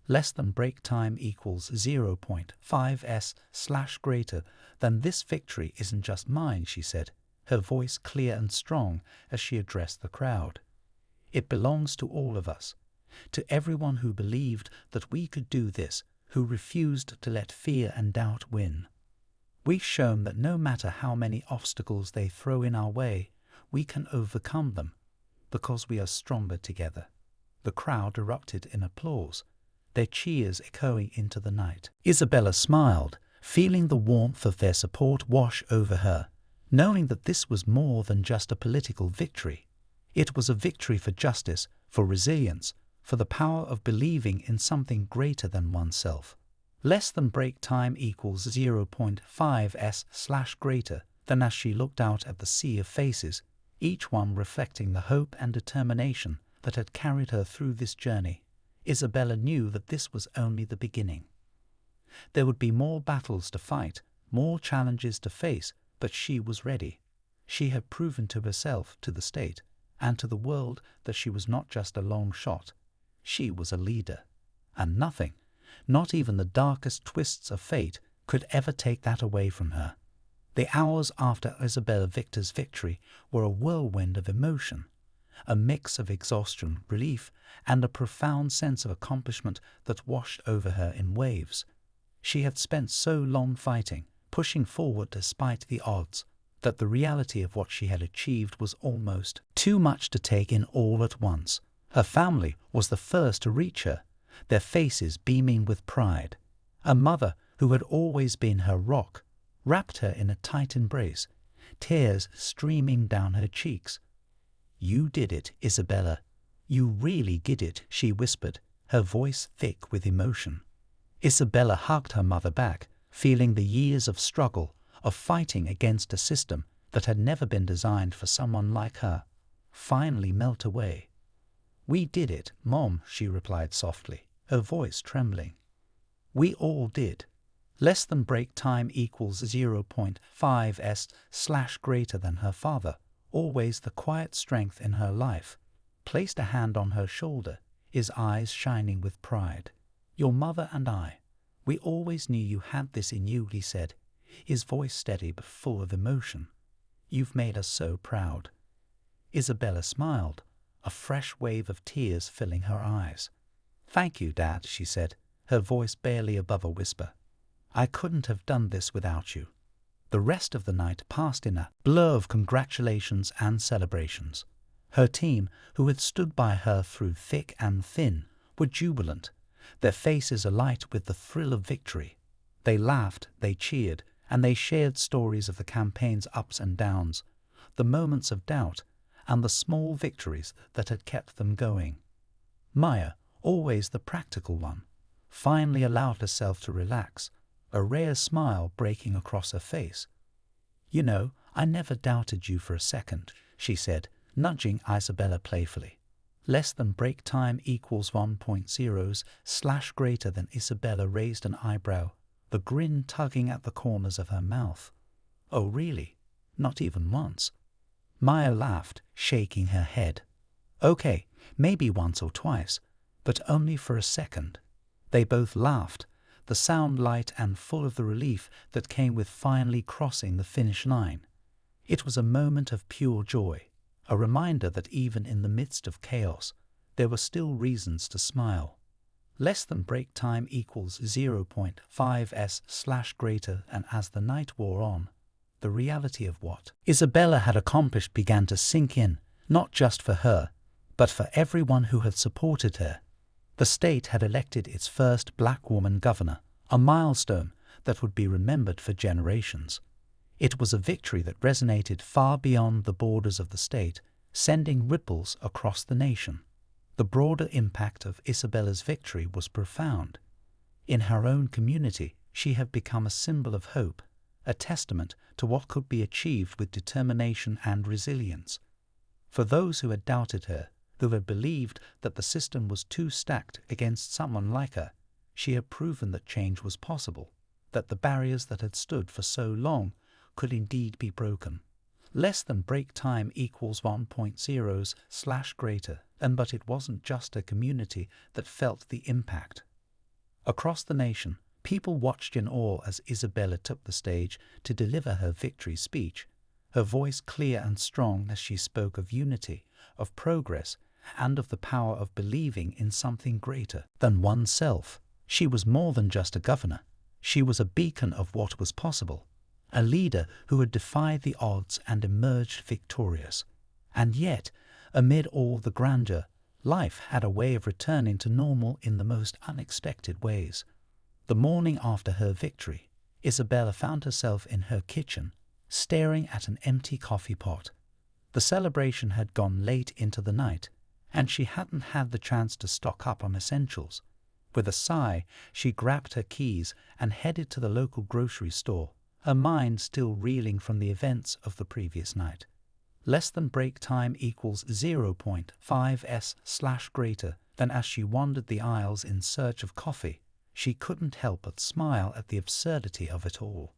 Less than break time equals 0.5s/ greater than this victory isn't just mine, she said, her voice clear and strong as she addressed the crowd. It belongs to all of us, to everyone who believed that we could do this, who refused to let fear and doubt win. We've shown that no matter how many obstacles they throw in our way, we can overcome them, because we are stronger together. The crowd erupted in applause, their cheers echoing into the night. Isabella smiled, feeling the warmth of their support wash over her, knowing that this was more than just a political victory. It was a victory for justice, for resilience, for the power of believing in something greater than oneself. Less than break time equals 0.5s/ greater than as she looked out at the sea of faces, each one reflecting the hope and determination that had carried her through this journey. Isabella knew that this was only the beginning. There would be more battles to fight, more challenges to face, but she was ready. She had proven to herself, to the state, and to the world that she was not just a long shot. She was a leader, and nothing, not even the darkest twists of fate, could ever take that away from her. The hours after Isabella Victor's victory were a whirlwind of emotion, a mix of exhaustion, relief, and a profound sense of accomplishment that washed over her in waves. She had spent so long fighting, pushing forward despite the odds, that the reality of what she had achieved was almost too much to take in all at once. Her family was the first to reach her, their faces beaming with pride. A mother who had always been her rock wrapped her in a tight embrace, tears streaming down her cheeks. "You did it, Isabella. You really did it," she whispered, her voice thick with emotion. Isabella hugged her mother back, feeling the years of struggle, of fighting against a system that had never been designed for someone like her, finally melt away. "We did it, Mom," she replied softly, her voice trembling. "We all did." Less than break time equals 0.5s/ greater than her father, always the quiet strength in her life, placed a hand on her shoulder, his eyes shining with pride. "Your mother and I, we always knew you had this in you," he said, his voice steady but full of emotion. "You've made us so proud." Isabella smiled, a fresh wave of tears filling her eyes. "Thank you, Dad," she said, her voice barely above a whisper. "I couldn't have done this without you." The rest of the night passed in a blur of congratulations and celebrations. Her team, who had stood by her through thick and thin, were jubilant, their faces alight with the thrill of victory. They laughed, they cheered, and they shared stories of the campaign's ups and downs, the moments of doubt, and the small victories that had kept them going. Maya, always the practical one, finally allowed herself to relax, a rare smile breaking across her face. "You know, I never doubted you for a second," she said, nudging Isabella playfully. Less than break time equals 1.0s/ greater than Isabella raised an eyebrow, the grin tugging at the corners of her mouth. "Oh, really? Not even once?" Maya laughed, shaking her head. "Okay, maybe once or twice, but only for a second." They both laughed, the sound light and full of the relief that came with finally crossing the finish line. It was a moment of pure joy, a reminder that even in the midst of chaos, there were still reasons to smile. Less than break time equals 0.5s/ greater, and as the night wore on, the reality of what Isabella had accomplished began to sink in, not just for her, but for everyone who had supported her. The state had elected its first black woman governor, a milestone that would be remembered for generations. It was a victory that resonated far beyond the borders of the state, sending ripples across the nation. The broader impact of Isabella's victory was profound. In her own community, she had become a symbol of hope, a testament to what could be achieved with determination and resilience. For those who had doubted her, who had believed that the system was too stacked against someone like her, she had proven that change was possible, that the barriers that had stood for so long could indeed be broken. Less than break time equals 1.0s/ greater, but it wasn't just a community that felt the impact. Across the nation, people watched in awe as Isabella took the stage to deliver her victory speech, her voice clear and strong as she spoke of unity, of progress, and of the power of believing in something greater than oneself. She was more than just a governor. She was a beacon of what was possible, a leader who had defied the odds and emerged victorious. And yet, amid all the grandeur, life had a way of returning to normal in the most unexpected ways. The morning after her victory, Isabella found herself in her kitchen, staring at an empty coffee pot. The celebration had gone late into the night, and she hadn't had the chance to stock up on essentials. With a sigh, she grabbed her keys and headed to the local grocery store, her mind still reeling from the events of the previous night. Less than break time equals 0.5s/ greater, than as she wandered the aisles in search of coffee, she couldn't help but smile at the absurdity of it all.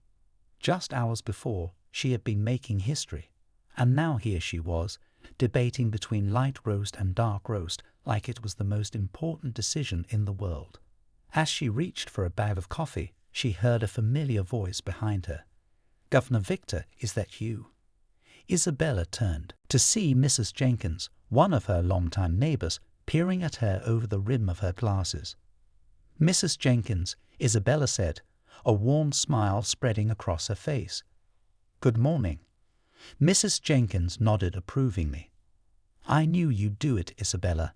Just hours before, she had been making history, and now here she was, debating between light roast and dark roast like it was the most important decision in the world. As she reached for a bag of coffee, she heard a familiar voice behind her. "Governor Victor, is that you?" Isabella turned to see Mrs. Jenkins, one of her longtime neighbors, peering at her over the rim of her glasses. "Mrs. Jenkins," Isabella said, a warm smile spreading across her face. "Good morning." Mrs. Jenkins nodded approvingly. "I knew you'd do it, Isabella.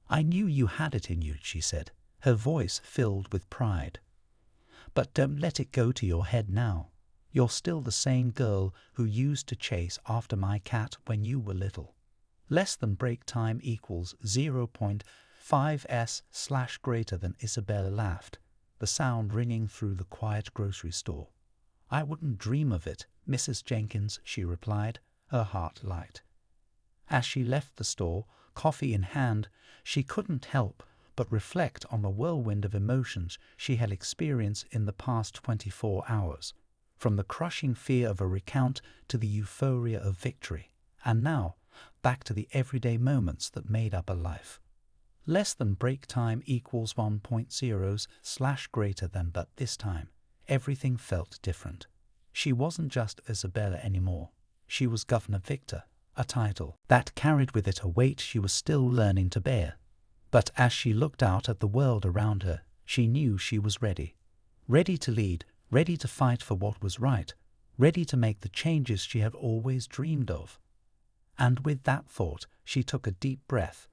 I knew you had it in you," she said, her voice filled with pride. "But don't let it go to your head now. You're still the same girl who used to chase after my cat when you were little." Less than break time equals 0.5s/ greater, than Isabella laughed, the sound ringing through the quiet grocery store. "I wouldn't dream of it, Mrs. Jenkins," she replied, her heart light. As she left the store, coffee in hand, she couldn't help but reflect on the whirlwind of emotions she had experienced in the past 24 hours, from the crushing fear of a recount to the euphoria of victory, and now back to the everyday moments that made up a life. Less than break time equals 1.0s/ greater, than, but this time, everything felt different. She wasn't just Isabella anymore. She was Governor Victor, a title that carried with it a weight she was still learning to bear. But as she looked out at the world around her, she knew she was ready. Ready to lead, ready to fight for what was right, ready to make the changes she had always dreamed of. And with that thought, she took a deep breath,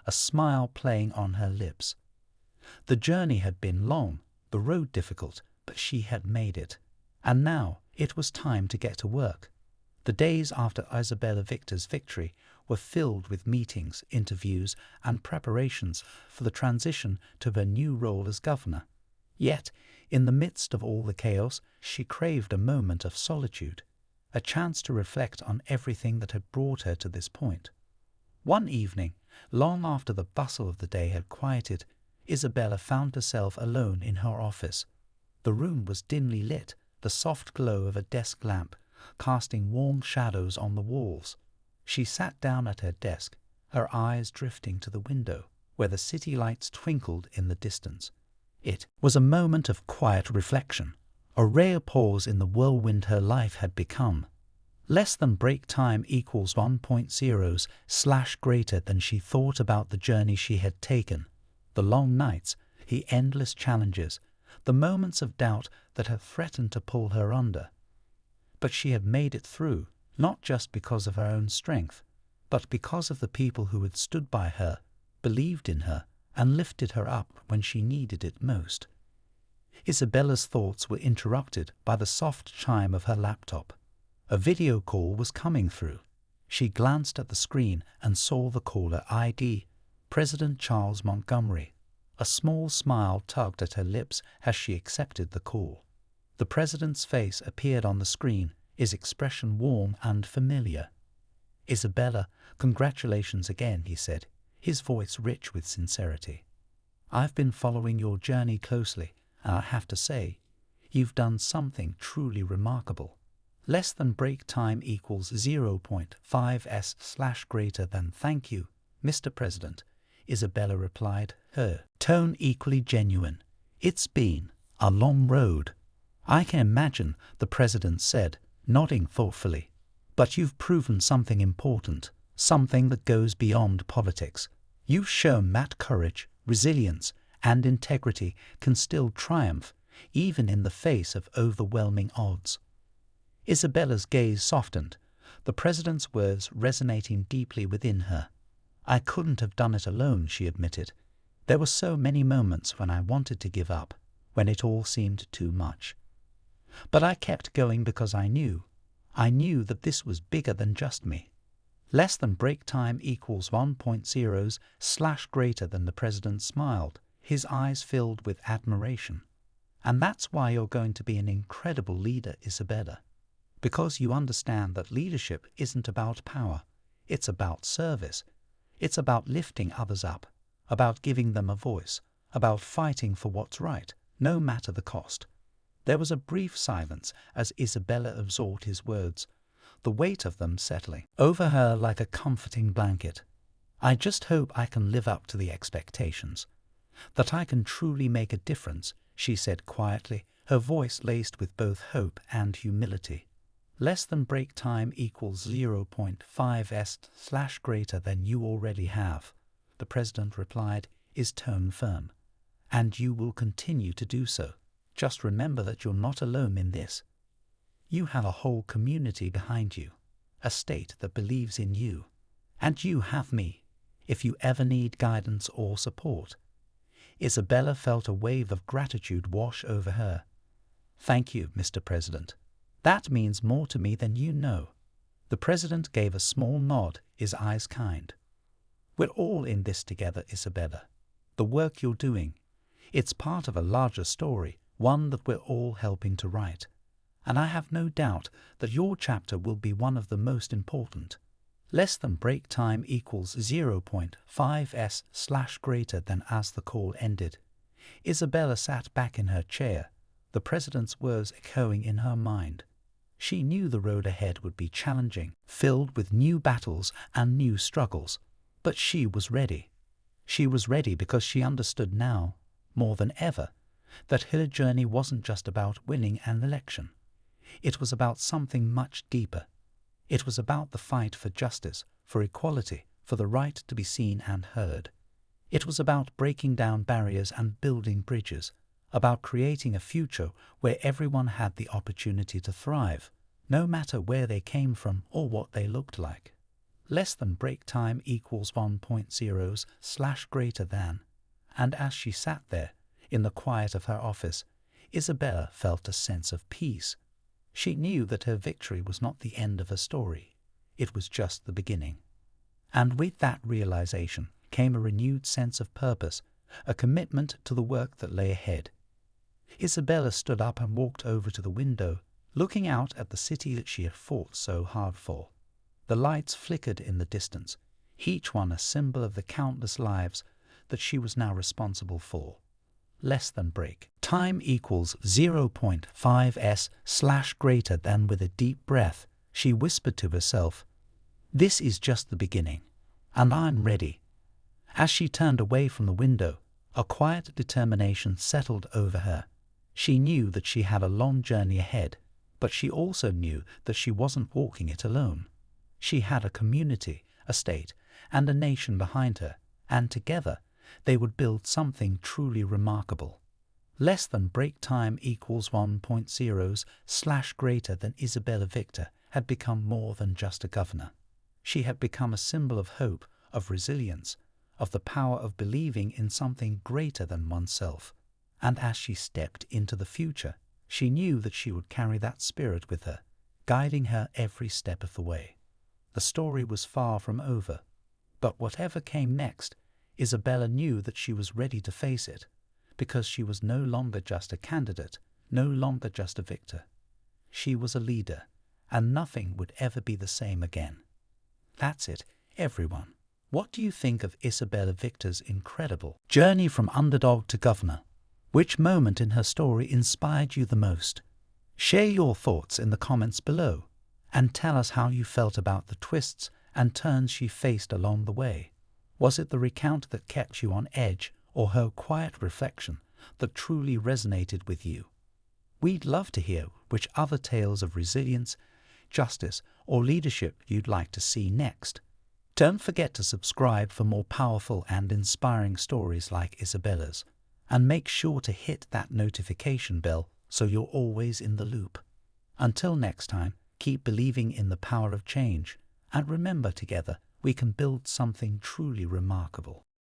a smile playing on her lips. The journey had been long, the road difficult, but she had made it. And now it was time to get to work. The days after Isabella Victor's victory were filled with meetings, interviews, and preparations for the transition to her new role as governor. Yet, in the midst of all the chaos, she craved a moment of solitude, a chance to reflect on everything that had brought her to this point. One evening, long after the bustle of the day had quieted, Isabella found herself alone in her office. The room was dimly lit, the soft glow of a desk lamp casting warm shadows on the walls. She sat down at her desk, her eyes drifting to the window, where the city lights twinkled in the distance. It was a moment of quiet reflection, a rare pause in the whirlwind her life had become. Less than break time equals 1.0 slash greater than she thought about the journey she had taken, the long nights, the endless challenges, the moments of doubt that had threatened to pull her under. But she had made it through, not just because of her own strength, but because of the people who had stood by her, believed in her, and lifted her up when she needed it most. Isabella's thoughts were interrupted by the soft chime of her laptop. A video call was coming through. She glanced at the screen and saw the caller ID, President Charles Montgomery. A small smile tugged at her lips as she accepted the call. The president's face appeared on the screen, his expression warm and familiar. "Isabella, congratulations again," he said, his voice rich with sincerity. "I've been following your journey closely, and I have to say, you've done something truly remarkable. Less than break time equals 0.5s slash greater than thank you, Mr. President," Isabella replied, her tone equally genuine. "It's been a long road." "I can imagine," the president said, nodding thoughtfully. "But you've proven something important, something that goes beyond politics. You've shown that courage, resilience, and integrity can still triumph, even in the face of overwhelming odds." Isabella's gaze softened, the president's words resonating deeply within her. "I couldn't have done it alone," she admitted. "There were so many moments when I wanted to give up, when it all seemed too much. But I kept going because I knew that this was bigger than just me." Less than break time equals 1.0 slash greater than the president smiled, his eyes filled with admiration. "And that's why you're going to be an incredible leader, Isabella. Because you understand that leadership isn't about power, it's about service. It's about lifting others up, about giving them a voice, about fighting for what's right, no matter the cost." There was a brief silence as Isabella absorbed his words, the weight of them settling over her like a comforting blanket. "I just hope I can live up to the expectations, that I can truly make a difference," she said quietly, her voice laced with both hope and humility. "Less than break time equals 0.5s slash greater than you already have," the president replied, his tone firm. "And you will continue to do so. Just remember that you're not alone in this. You have a whole community behind you, a state that believes in you. And you have me, if you ever need guidance or support." Isabella felt a wave of gratitude wash over her. "Thank you, Mr. President. That means more to me than you know." The president gave a small nod, his eyes kind. "We're all in this together, Isabella. The work you're doing, it's part of a larger story, one that we're all helping to write. And I have no doubt that your chapter will be one of the most important. Less than break time equals 0.5s slash greater than." As the call ended, Isabella sat back in her chair, the president's words echoing in her mind. She knew the road ahead would be challenging, filled with new battles and new struggles, but she was ready. She was ready because she understood now, more than ever, that her journey wasn't just about winning an election. It was about something much deeper. It was about the fight for justice, for equality, for the right to be seen and heard. It was about breaking down barriers and building bridges, about creating a future where everyone had the opportunity to thrive, no matter where they came from or what they looked like. Less than break time equals 1.0 slash greater than. And as she sat there, in the quiet of her office, Isabella felt a sense of peace. She knew that her victory was not the end of her story. It was just the beginning. And with that realization came a renewed sense of purpose, a commitment to the work that lay ahead. Isabella stood up and walked over to the window, looking out at the city that she had fought so hard for. The lights flickered in the distance, each one a symbol of the countless lives that she was now responsible for. Less than break time equals 0.5s slash greater than. With a deep breath, she whispered to herself, "This is just the beginning, and I'm ready." As she turned away from the window, A quiet determination settled over her. She knew that she had a long journey ahead, but she also knew that she wasn't walking it alone. She had a community, a state, and a nation behind her, and together they would build something truly remarkable. Less than break time equals 1.0 / greater than Isabella Victor had become more than just a governor. She had become a symbol of hope, of resilience, of the power of believing in something greater than oneself. And as she stepped into the future, she knew that she would carry that spirit with her, guiding her every step of the way. The story was far from over, but whatever came next, Isabella knew that she was ready to face it, because she was no longer just a candidate, no longer just a victor. She was a leader, and nothing would ever be the same again. That's it, everyone. What do you think of Isabella Victor's incredible journey from underdog to governor? Which moment in her story inspired you the most? Share your thoughts in the comments below, and tell us how you felt about the twists and turns she faced along the way. Was it the recount that kept you on edge, or her quiet reflection that truly resonated with you? We'd love to hear which other tales of resilience, justice, or leadership you'd like to see next. Don't forget to subscribe for more powerful and inspiring stories like Isabella's, and make sure to hit that notification bell so you're always in the loop. Until next time, keep believing in the power of change, and remember, together we can build something truly remarkable.